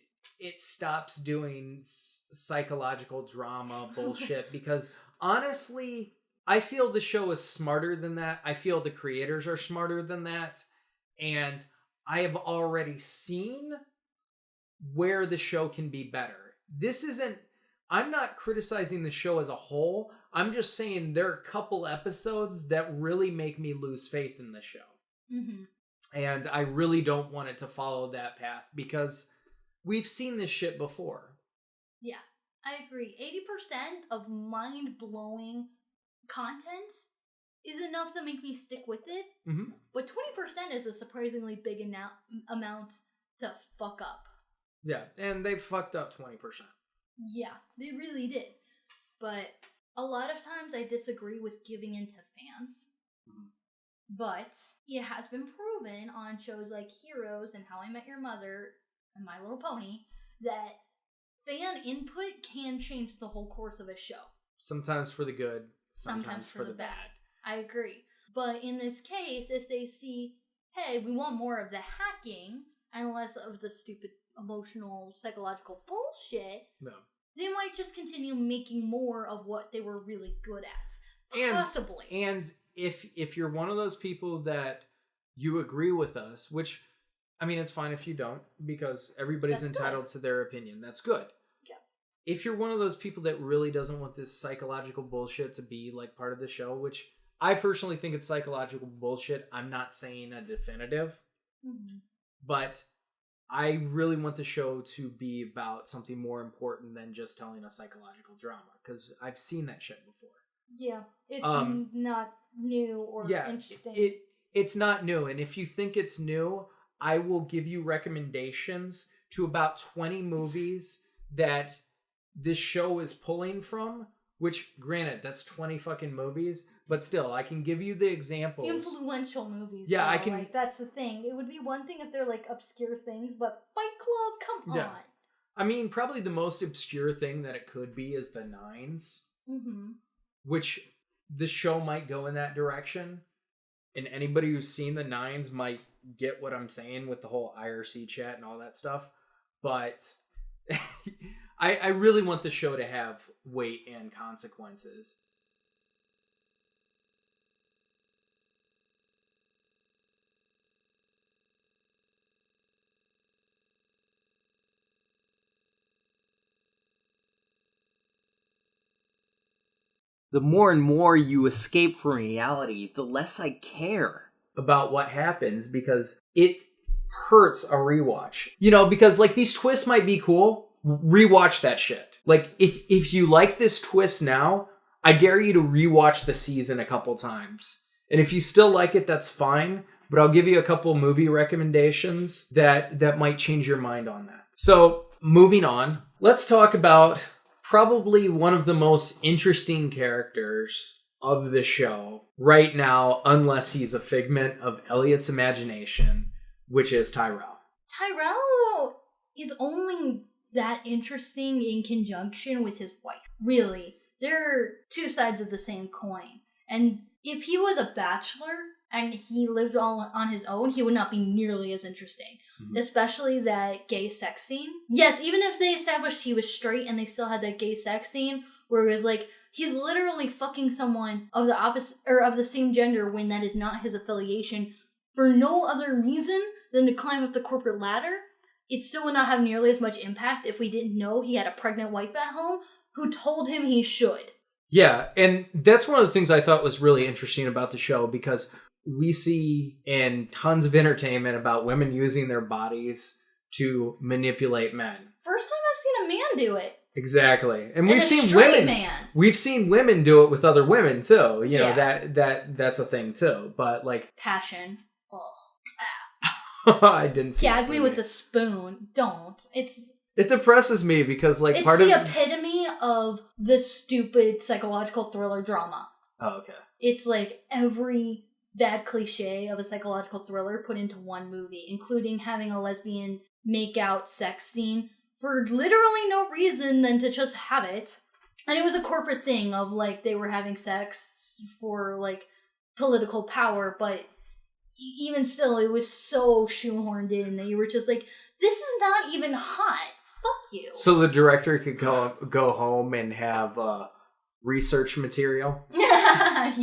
Speaker 1: stops doing psychological drama bullshit, because honestly, I feel the show is smarter than that. I feel the creators are smarter than that. And I have already seen where the show can be better. I'm not criticizing the show as a whole. I'm just saying there are a couple episodes that really make me lose faith in the show. Mm-hmm. And I really don't want it to follow that path, because we've seen this shit before.
Speaker 2: Yeah, I agree. 80% of mind-blowing content is enough to make me stick with it. Mm-hmm. But 20% is a surprisingly big amount to fuck up.
Speaker 1: Yeah, and they fucked up 20%.
Speaker 2: Yeah, they really did. But a lot of times I disagree with giving in to fans. Mm-hmm. But it has been proven on shows like Heroes and How I Met Your Mother and My Little Pony that fan input can change the whole course of a show.
Speaker 1: Sometimes for the good, sometimes for the bad.
Speaker 2: I agree. But in this case, if they see, hey, we want more of the hacking and less of the stupid emotional, psychological bullshit, they might just continue making more of what they were really good at. Possibly.
Speaker 1: And if you're one of those people that you agree with us, which, I mean, it's fine if you don't, because everybody's entitled to their opinion. That's good. Yeah. If you're one of those people that really doesn't want this psychological bullshit to be like part of the show, which I personally think it's psychological bullshit. I'm not saying a definitive, but I really want the show to be about something more important than just telling a psychological drama, because I've seen that shit before.
Speaker 2: Yeah, it's not new or interesting.
Speaker 1: It's not new, and if you think it's new, I will give you recommendations to about 20 movies that this show is pulling from, which, granted, that's 20 fucking movies, but still, I can give you the examples.
Speaker 2: Influential movies.
Speaker 1: Yeah,
Speaker 2: though.
Speaker 1: I can.
Speaker 2: Like, that's the thing. It would be one thing if they're, like, obscure things, but Fight Club, come on.
Speaker 1: I mean, probably the most obscure thing that it could be is the Nines. Mm-hmm. Which the show might go in that direction. And anybody who's seen the Nines might get what I'm saying with the whole IRC chat and all that stuff. But I really want the show to have weight and consequences.
Speaker 3: The more and more you escape from reality, the less I care
Speaker 1: about what happens, because it hurts a rewatch. You know, because like these twists might be cool. Rewatch that shit. Like if you like this twist now, I dare you to rewatch the season a couple times. And if you still like it, that's fine. But I'll give you a couple movie recommendations that might change your mind on that. So moving on, let's talk about probably one of the most interesting characters of the show right now, unless he's a figment of Elliot's imagination, which is Tyrell.
Speaker 2: Tyrell is only that interesting in conjunction with his wife. Really, they're two sides of the same coin. And if he was a bachelor, and he lived all on his own, he would not be nearly as interesting. Mm-hmm. Especially that gay sex scene. Yes, even if they established he was straight and they still had that gay sex scene where it was like, he's literally fucking someone of the opposite or of the same gender when that is not his affiliation for no other reason than to climb up the corporate ladder. It still would not have nearly as much impact if we didn't know he had a pregnant wife at home who told him he should.
Speaker 1: Yeah, and that's one of the things I thought was really interesting about the show, because we see in tons of entertainment about women using their bodies to manipulate men.
Speaker 2: First time I've seen a man do it.
Speaker 1: Exactly. And we've seen
Speaker 2: women. Man.
Speaker 1: We've seen women do it with other women too. You know, that's a thing too. But like
Speaker 2: passion.
Speaker 1: I didn't see
Speaker 2: Gag me with a spoon. Don't.
Speaker 1: It depresses me because like
Speaker 2: it's
Speaker 1: part
Speaker 2: the
Speaker 1: of
Speaker 2: epitome of the stupid psychological thriller drama.
Speaker 1: Oh, okay.
Speaker 2: It's like every bad cliche of a psychological thriller put into one movie, including having a lesbian make out sex scene for literally no reason than to just have it. And it was a corporate thing of like they were having sex for like political power, but even still, it was so shoehorned in that you were just like, this is not even hot. Fuck you.
Speaker 1: So the director could go home and have research material?
Speaker 2: Yeah.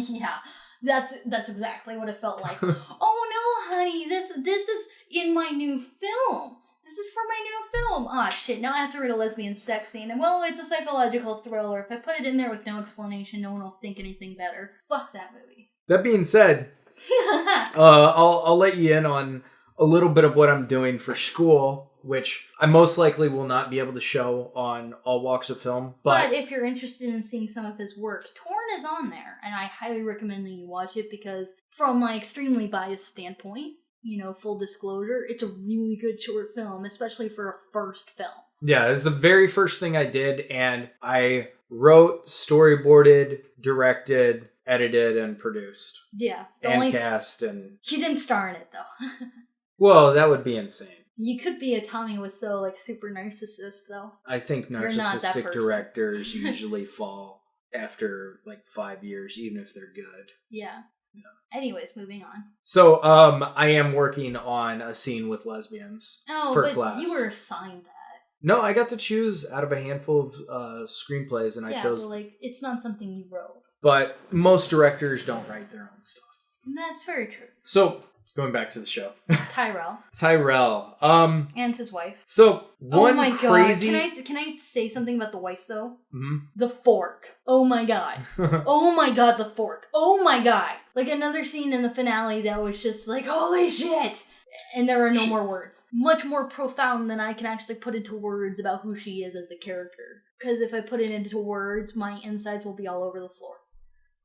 Speaker 2: That's exactly what it felt like. Oh no, honey, this is in my new film. This is for my new film. Ah, shit, now I have to read a lesbian sex scene. And well, it's a psychological thriller. If I put it in there with no explanation, no one will think anything better. Fuck that movie.
Speaker 1: That being said, I'll let you in on a little bit of what I'm doing for school, which I most likely will not be able to show on All Walks of Film.
Speaker 2: But if you're interested in seeing some of his work, Torn is on there, and I highly recommend that you watch it because from my extremely biased standpoint, you know, full disclosure, it's a really good short film, especially for a first film.
Speaker 1: Yeah, it's the very first thing I did, and I wrote, storyboarded, directed, edited, and produced.
Speaker 2: Yeah.
Speaker 1: Cast, and...
Speaker 2: He didn't star in it, though.
Speaker 1: Well, that would be insane.
Speaker 2: You could be a Tommy Wiseau, like, super narcissist, though.
Speaker 1: I think narcissistic directors usually fall after, like, 5 years, even if they're good.
Speaker 2: Yeah. Anyways, moving on.
Speaker 1: So, I am working on a scene with lesbians for class.
Speaker 2: You were assigned that.
Speaker 1: No, I got to choose out of a handful of screenplays, and I chose...
Speaker 2: Yeah, but, like, it's not something you wrote.
Speaker 1: But most directors don't write their own stuff.
Speaker 2: That's very true.
Speaker 1: So, going back to the show.
Speaker 2: Tyrell. And his wife.
Speaker 1: So, one
Speaker 2: oh my
Speaker 1: crazy...
Speaker 2: God. Can I say something about the wife, though?
Speaker 1: Mm-hmm.
Speaker 2: The fork. Oh my God. Oh my God, the fork. Oh my God. Like another scene in the finale that was just like, holy shit. And there are no more words. Much more profound than I can actually put into words about who she is as a character. Because if I put it into words, my insides will be all over the floor.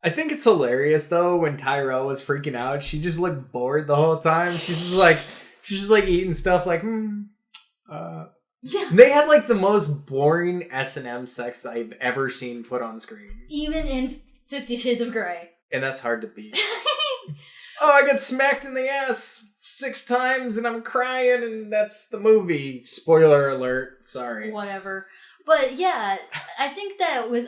Speaker 1: I think it's hilarious though when Tyrell was freaking out. She just looked bored the whole time. She's just like eating stuff like
Speaker 2: Yeah.
Speaker 1: They had like the most boring S&M sex I've ever seen put on screen.
Speaker 2: Even in 50 Shades of Grey.
Speaker 1: And that's hard to beat. Oh, I got smacked in the ass 6 times and I'm crying and that's the movie. Spoiler alert. Sorry.
Speaker 2: Whatever. But yeah, I think that was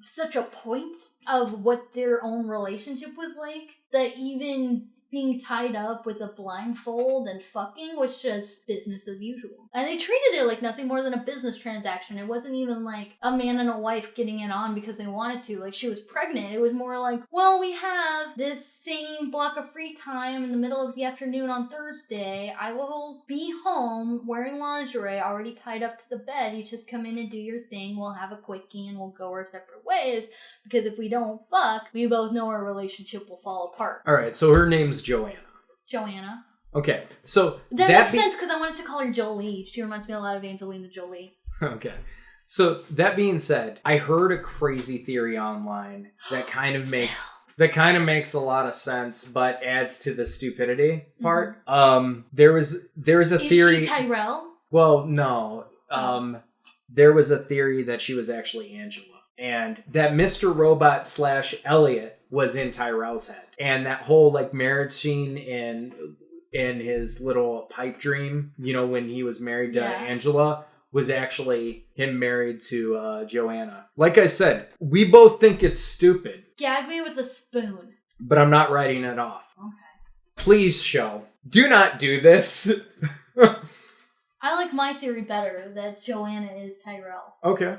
Speaker 2: such a point of what their own relationship was like that even being tied up with a blindfold and fucking was just business as usual. And they treated it like nothing more than a business transaction. It wasn't even like a man and a wife getting it on because they wanted to. Like, she was pregnant. It was more like, well, we have this same block of free time in the middle of the afternoon on Thursday. I will be home wearing lingerie, already tied up to the bed. You just come in and do your thing. We'll have a quickie and we'll go our separate ways. Because if we don't fuck, we both know our relationship will fall apart.
Speaker 1: All right, so her name's Joanna. Okay, so
Speaker 2: that makes sense because I wanted to call her Jolie. She reminds me a lot of Angelina Jolie.
Speaker 1: Okay, so that being said, I heard a crazy theory online that kind of makes a lot of sense, but adds to the stupidity part. Mm-hmm. There was a theory.
Speaker 2: Is she Tyrell?
Speaker 1: Well, no. There was a theory that she was actually Angela. And that Mr. Robot / Elliot was in Tyrell's head. And that whole like marriage scene in his little pipe dream, you know, when he was married to Angela, was actually him married to Joanna. Like I said, we both think it's stupid.
Speaker 2: Gag me with a spoon.
Speaker 1: But I'm not writing it off.
Speaker 2: Okay.
Speaker 1: Please, show. Do not do this.
Speaker 2: I like my theory better, that Joanna is Tyrell.
Speaker 1: Okay.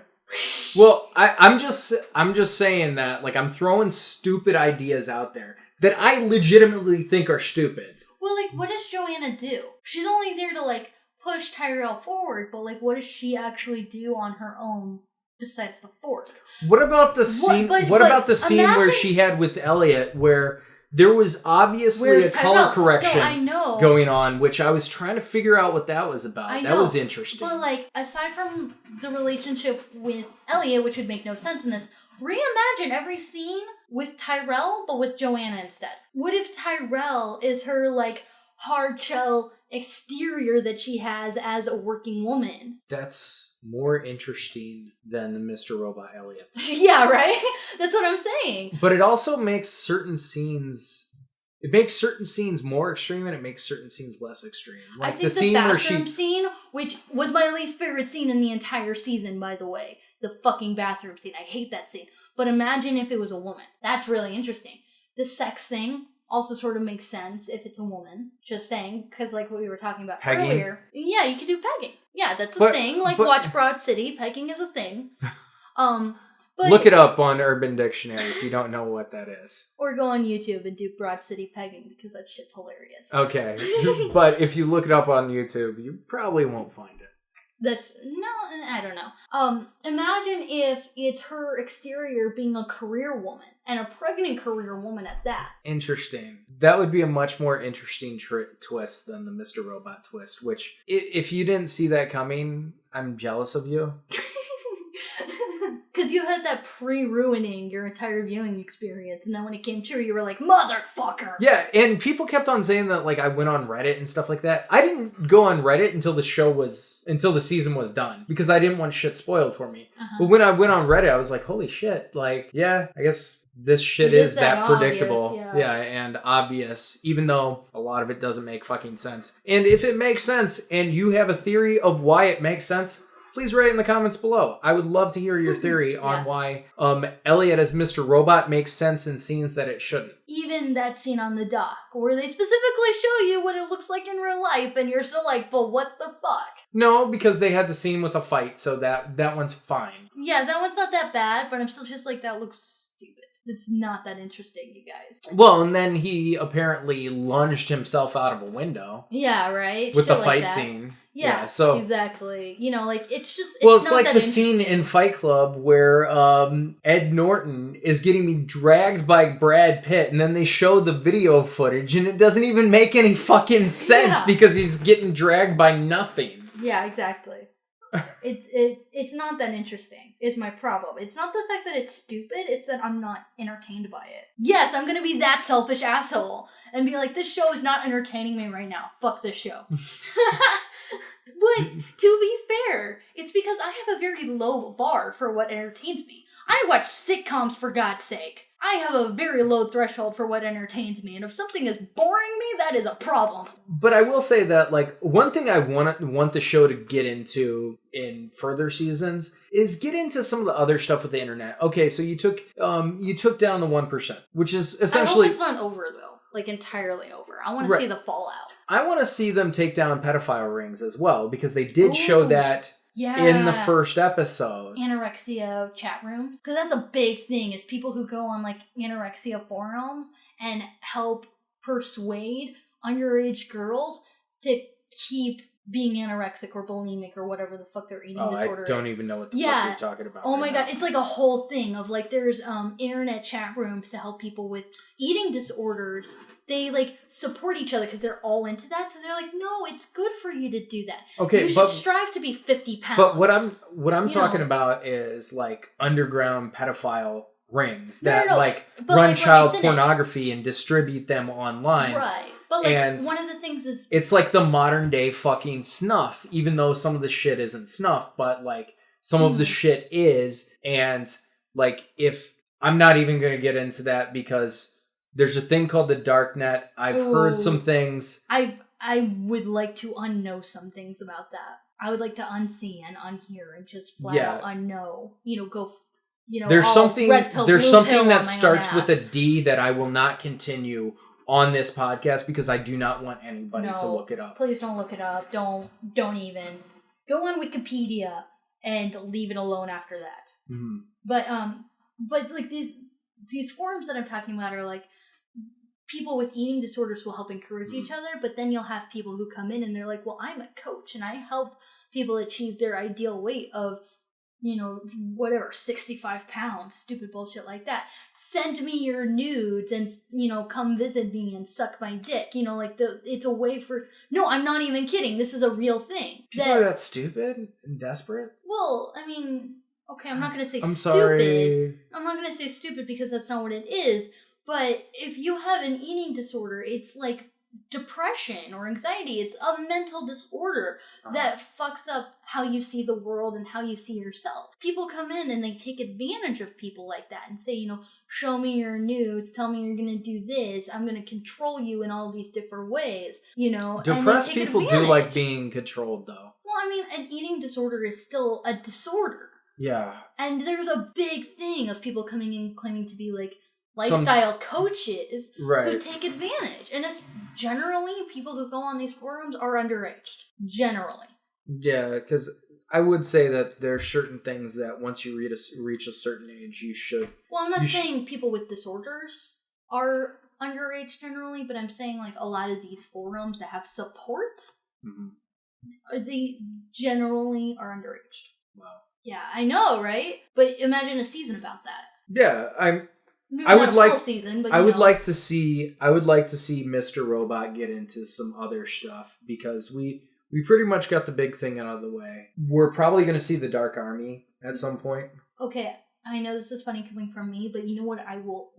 Speaker 1: Well, I'm just saying that, like, I'm throwing stupid ideas out there that I legitimately think are stupid.
Speaker 2: Well, like, what does Joanna do? She's only there to, like, push Tyrell forward, but, like, what does she actually do on her own besides the fork?
Speaker 1: What about the scene? What about the scene where she had with Elliot, where there was obviously a color correction going on, which I was trying to figure out what that was about. That was interesting.
Speaker 2: But, like, aside from the relationship with Elliot, which would make no sense in this, reimagine every scene with Tyrell, but with Joanna instead. What if Tyrell is her, like, hard shell exterior that she has as a working woman?
Speaker 1: That's more interesting than the Mr. Robot Elliot.
Speaker 2: Yeah, right? That's what I'm saying.
Speaker 1: But it also makes certain scenes... It makes certain scenes more extreme and it makes certain scenes less extreme. Like
Speaker 2: I think the
Speaker 1: scene
Speaker 2: bathroom scene, which was my least favorite scene in the entire season, by the way. The fucking bathroom scene. I hate that scene. But imagine if it was a woman. That's really interesting. The sex thing also sort of makes sense if it's a woman. Just saying, because like what we were talking about earlier. Yeah, you could do pegging. Yeah, that's a thing. Like, watch Broad City. Pegging is a thing. But
Speaker 1: look it up on Urban Dictionary if you don't know what that is.
Speaker 2: Or go on YouTube and do Broad City pegging, because that shit's hilarious.
Speaker 1: Okay. But if you look it up on YouTube, you probably won't find it.
Speaker 2: I don't know. Imagine if it's her exterior being a career woman, and a pregnant career woman at that.
Speaker 1: Interesting. That would be a much more interesting twist than the Mr. Robot twist, which, if you didn't see that coming, I'm jealous of you.
Speaker 2: Because you had that pre-ruining your entire viewing experience, and then when it came true, you were like, motherfucker!
Speaker 1: Yeah, and people kept on saying that, like, I went on Reddit and stuff like that. I didn't go on Reddit until the season was done, because I didn't want shit spoiled for me. Uh-huh. But when I went on Reddit, I was like, holy shit, like, yeah, I guess this shit is that predictable. Yeah, and obvious, even though a lot of it doesn't make fucking sense. And if it makes sense, and you have a theory of why it makes sense, please write in the comments below. I would love to hear your theory on why Elliot as Mr. Robot makes sense in scenes that it shouldn't.
Speaker 2: Even that scene on the dock, where they specifically show you what it looks like in real life, and you're still like, but what the fuck?
Speaker 1: No, because they had the scene with a fight, so that one's fine.
Speaker 2: Yeah, that one's not that bad, but I'm still just like, that looks stupid. It's not that interesting, you guys.
Speaker 1: Well, and then he apparently lunged himself out of a window.
Speaker 2: Yeah, right?
Speaker 1: With the fight scene.
Speaker 2: Yeah,
Speaker 1: so
Speaker 2: exactly. You know, like, it's just...
Speaker 1: It's like the scene in Fight Club where Ed Norton is getting dragged by Brad Pitt, and then they show the video footage, and it doesn't even make any fucking sense because he's getting dragged by nothing.
Speaker 2: Yeah, exactly. It's not that interesting, is my problem. It's not the fact that it's stupid, it's that I'm not entertained by it. Yes, I'm gonna be that selfish asshole and be like, this show is not entertaining me right now. Fuck this show. But to be fair, it's because I have a very low bar for what entertains me. I watch sitcoms, for God's sake. I have a very low threshold for what entertains me, and if something is boring me, that is a problem.
Speaker 1: But I will say that, like, one thing I want the show to get into in further seasons is get into some of the other stuff with the internet. Okay, so you took down the 1%, which is essentially...
Speaker 2: I hope it's not over, though. Like, entirely over. I want to see the fallout.
Speaker 1: I want to see them take down pedophile rings as well, because they did show that... in the first episode.
Speaker 2: Anorexia chat rooms. Because that's a big thing, is people who go on, like, anorexia forums and help persuade underage girls to keep being anorexic or bulimic or whatever the fuck their eating disorder is.
Speaker 1: I don't even know what the fuck you're talking about.
Speaker 2: Oh my god, it's like a whole thing of, like, there's internet chat rooms to help people with eating disorders. They, like, support each other because they're all into that. So they're like, no, it's good for you to do that.
Speaker 1: Okay,
Speaker 2: you should strive to be 50 pounds.
Speaker 1: But what I'm talking about is, like, underground pedophile rings that run child pornography and distribute them online.
Speaker 2: Right. But, like, one of the things is...
Speaker 1: It's like the modern day fucking snuff, even though some of the shit isn't snuff, but, like, some of the shit is. And, like, if... I'm not even going to get into that because... There's a thing called the darknet. I've heard some things.
Speaker 2: I would like to unknow some things about that. I would like to unsee and unhear and just flat out unknow. You know, go. You know,
Speaker 1: there's something.
Speaker 2: Red pill,
Speaker 1: there's
Speaker 2: blue
Speaker 1: something
Speaker 2: pill
Speaker 1: that
Speaker 2: on my
Speaker 1: starts
Speaker 2: own
Speaker 1: with a D that I will not continue on this podcast because I do not want anybody to look it up.
Speaker 2: Please don't look it up. Don't even. Go on Wikipedia and leave it alone after that.
Speaker 1: Mm-hmm.
Speaker 2: But like these forums that I'm talking about are like people with eating disorders will help encourage each other, but then you'll have people who come in and they're like, well, I'm a coach and I help people achieve their ideal weight of, you know, whatever, 65 pounds, stupid bullshit like that. Send me your nudes and, you know, come visit me and suck my dick. You know, like it's a way for, no, I'm not even kidding. This is a real thing.
Speaker 1: People are that stupid and desperate?
Speaker 2: Well, I mean, okay, I'm not going to say
Speaker 1: I'm
Speaker 2: stupid.
Speaker 1: Sorry.
Speaker 2: I'm not going to say stupid because that's not what it is. But if you have an eating disorder, it's like depression or anxiety. It's a mental disorder that fucks up how you see the world and how you see yourself. People come in and they take advantage of people like that and say, you know, show me your nudes, tell me you're going to do this, I'm going to control you in all these different ways, you know.
Speaker 1: Depressed people do like being controlled, though.
Speaker 2: Well, I mean, an eating disorder is still a disorder.
Speaker 1: Yeah.
Speaker 2: And there's a big thing of people coming in claiming to be like lifestyle coaches who take advantage. And it's generally people who go on these forums are underage. Generally.
Speaker 1: Yeah, because I would say that there are certain things that once you reach a certain age, you should...
Speaker 2: Well, I'm not saying people with disorders are underage generally, but I'm saying like a lot of these forums that have support, they generally are underage.
Speaker 1: Wow.
Speaker 2: Yeah, I know, right? But imagine a season about that.
Speaker 1: Yeah,
Speaker 2: Maybe
Speaker 1: I would
Speaker 2: not a
Speaker 1: like
Speaker 2: full season, but
Speaker 1: I would like to see Mr. Robot get into some other stuff because we pretty much got the big thing out of the way. We're probably going to see the Dark Army at some point.
Speaker 2: Okay, I know this is funny coming from me, but you know what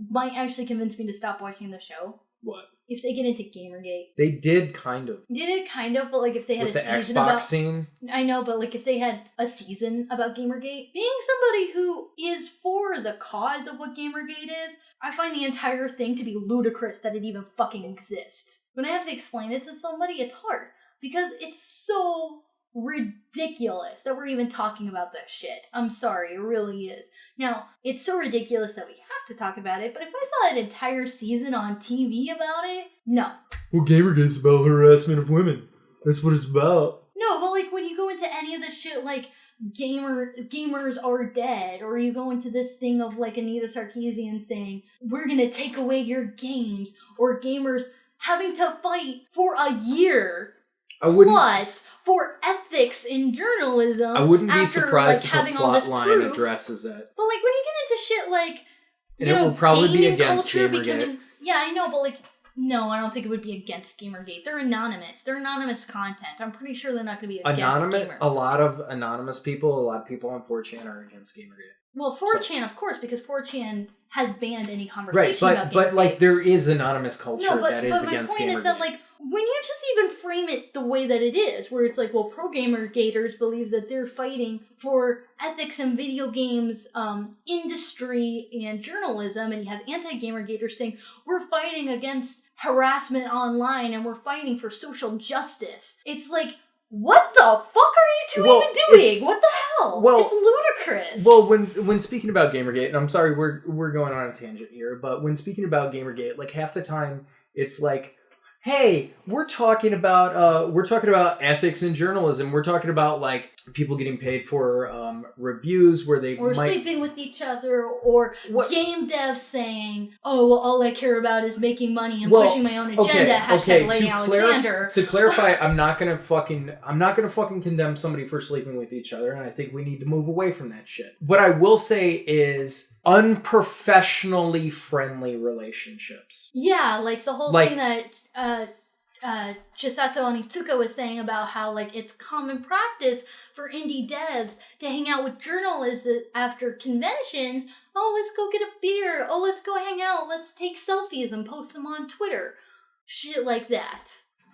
Speaker 2: might actually convince me to stop watching the show?
Speaker 1: What?
Speaker 2: If they get into Gamergate.
Speaker 1: They did kind of.
Speaker 2: They did kind of, but like if they had
Speaker 1: with
Speaker 2: a
Speaker 1: the
Speaker 2: season
Speaker 1: Xbox
Speaker 2: about...
Speaker 1: scene?
Speaker 2: I know, but like if they had a season about Gamergate, being somebody who is for the cause of what Gamergate is, I find the entire thing to be ludicrous that it even fucking exists. When I have to explain it to somebody, it's hard. Because it's so ridiculous that we're even talking about that shit. I'm sorry, it really is. Now, it's so ridiculous that we have to talk about it, but if I saw an entire season on TV about it, no.
Speaker 1: Well, Gamergate's about harassment of women. That's what it's about.
Speaker 2: No, but like when you go into any of the shit like gamers are dead, or you go into this thing of like Anita Sarkeesian saying, we're gonna take away your games, or gamers having to fight for a year plus for ethics in journalism.
Speaker 1: I wouldn't be
Speaker 2: after,
Speaker 1: surprised
Speaker 2: like,
Speaker 1: if a plot line addresses it.
Speaker 2: But like when you get into shit like,
Speaker 1: and it will probably be against
Speaker 2: Gamergate. Yeah, I know, but like, no, I don't think it would be against Gamergate. They're anonymous. They're anonymous content. I'm pretty sure they're not going to be against Gamergate.
Speaker 1: A lot of anonymous people, a lot of people on 4chan are against Gamergate.
Speaker 2: Well, 4chan, of course, because 4chan has banned any conversation about Gamergate.
Speaker 1: But like there is anonymous culture that is against Gamergate.
Speaker 2: My point is that like when you just even frame it the way that it is, where it's like, well, pro-Gamergaters believe that they're fighting for ethics in video games, industry, and journalism, and you have anti-Gamergaters saying, we're fighting against harassment online and we're fighting for social justice. It's like, what the fuck are you two even doing? What the hell?
Speaker 1: Well,
Speaker 2: it's ludicrous.
Speaker 1: Well, when speaking about Gamergate, and I'm sorry we're going on a tangent here, but when speaking about Gamergate, like half the time it's like, hey, we're talking about ethics in journalism. We're talking about like people getting paid for reviews where they
Speaker 2: sleeping with each other, or game devs saying, "Oh, well, all I care about is making money and pushing my own agenda." Hashtag Lady Alexander.
Speaker 1: To clarify, I'm not gonna fucking condemn somebody for sleeping with each other, and I think we need to move away from that shit. What I will say is unprofessionally friendly relationships.
Speaker 2: Yeah, like the whole thing that Chisato Onitsuka was saying about how like it's common practice for indie devs to hang out with journalists after conventions. Oh, let's go get a beer. Oh, let's go hang out. Let's take selfies and post them on Twitter. Shit like that.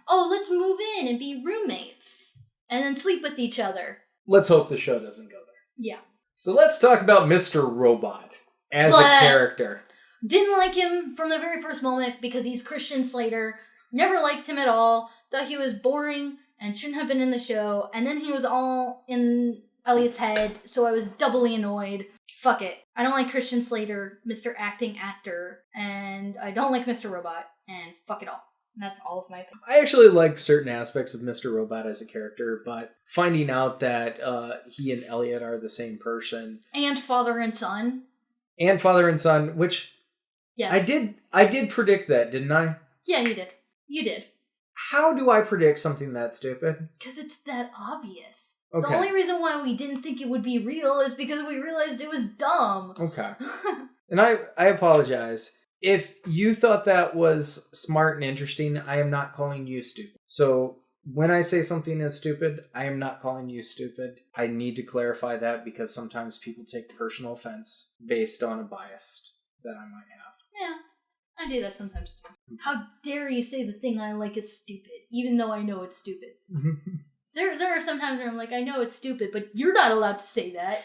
Speaker 2: Oh, let's move in and be roommates and then sleep with each other.
Speaker 1: Let's hope the show doesn't go there.
Speaker 2: Yeah.
Speaker 1: So let's talk about Mr. Robot as a character.
Speaker 2: Didn't like him from the very first moment because he's Christian Slater. Never liked him at all. Thought he was boring and shouldn't have been in the show. And then he was all in Elliot's head, so I was doubly annoyed. Fuck it. I don't like Christian Slater, Mr. Acting Actor, and I don't like Mr. Robot. and fuck it all. And that's all of my opinion.
Speaker 1: I actually like certain aspects of Mr. Robot as a character, but finding out that he and Elliot are the same person.
Speaker 2: And father and son.
Speaker 1: And father and son, which...
Speaker 2: Yes.
Speaker 1: I did predict that, didn't I?
Speaker 2: Yeah, you did. You did.
Speaker 1: How do I predict something that stupid?
Speaker 2: Because it's that obvious.
Speaker 1: Okay.
Speaker 2: The only reason why we didn't think it would be real is because we realized it was dumb.
Speaker 1: Okay. And I apologize. If you thought that was smart and interesting, I am not calling you stupid. So when I say something is stupid, I am not calling you stupid. I need to clarify that because sometimes people take personal offense based on a bias that I might have.
Speaker 2: Yeah, I do that sometimes too. How dare you say the thing I like is stupid, even though I know it's stupid. There are some times where I'm like, I know it's stupid, but you're not allowed to say that.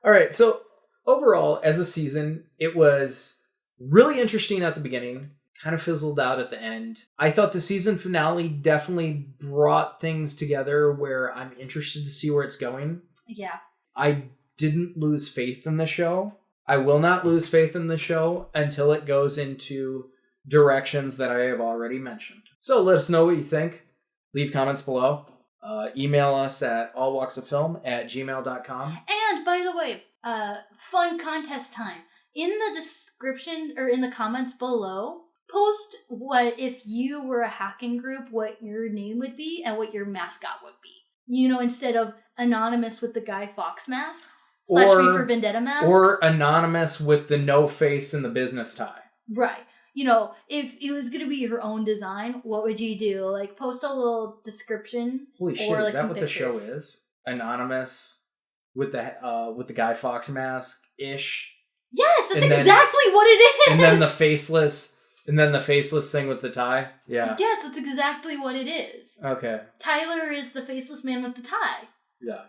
Speaker 1: Alright, so overall, as a season, it was really interesting at the beginning, kind of fizzled out at the end. I thought the season finale definitely brought things together where I'm interested to see where it's going.
Speaker 2: Yeah.
Speaker 1: I didn't lose faith in the show. I will not lose faith in the show until it goes into directions that I have already mentioned. So let us know what you think. Leave comments below. Email us at allwalksofilm@gmail.com.
Speaker 2: And by the way, fun contest time. In the description or in the comments below, post what if you were a hacking group, what your name would be and what your mascot would be. You know, instead of anonymous with the Guy Fawkes masks. / V for Vendetta masks.
Speaker 1: Or anonymous with the no face and the business tie.
Speaker 2: Right. You know, if it was going to be your own design, what would you do? Like, post a little description.
Speaker 1: Holy shit,
Speaker 2: or, like,
Speaker 1: is that
Speaker 2: some
Speaker 1: what
Speaker 2: pictures.
Speaker 1: the show is? Anonymous with the Guy Fawkes mask-ish?
Speaker 2: Yes, that's
Speaker 1: And
Speaker 2: exactly what it is!
Speaker 1: And then the faceless thing with the tie? Yeah.
Speaker 2: Yes, that's exactly what it is.
Speaker 1: Okay.
Speaker 2: Tyler is the faceless man with the tie.
Speaker 1: Yeah.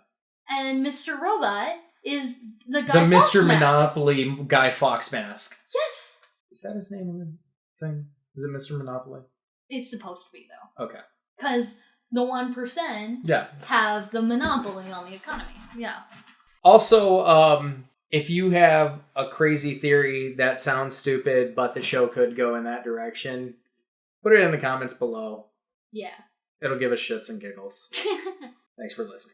Speaker 2: And Mr. Robot is the Guy
Speaker 1: The
Speaker 2: Fawkes
Speaker 1: Mr.
Speaker 2: mask.
Speaker 1: Monopoly Guy Fawkes mask.
Speaker 2: Yes.
Speaker 1: Is that his name in the thing? Is it Mr. Monopoly?
Speaker 2: It's supposed to be, though.
Speaker 1: Okay.
Speaker 2: Because the 1% have the monopoly on the economy. Yeah.
Speaker 1: Also, if you have a crazy theory that sounds stupid, but the show could go in that direction, put it in the comments below.
Speaker 2: Yeah.
Speaker 1: It'll give us shits and giggles. Thanks for listening.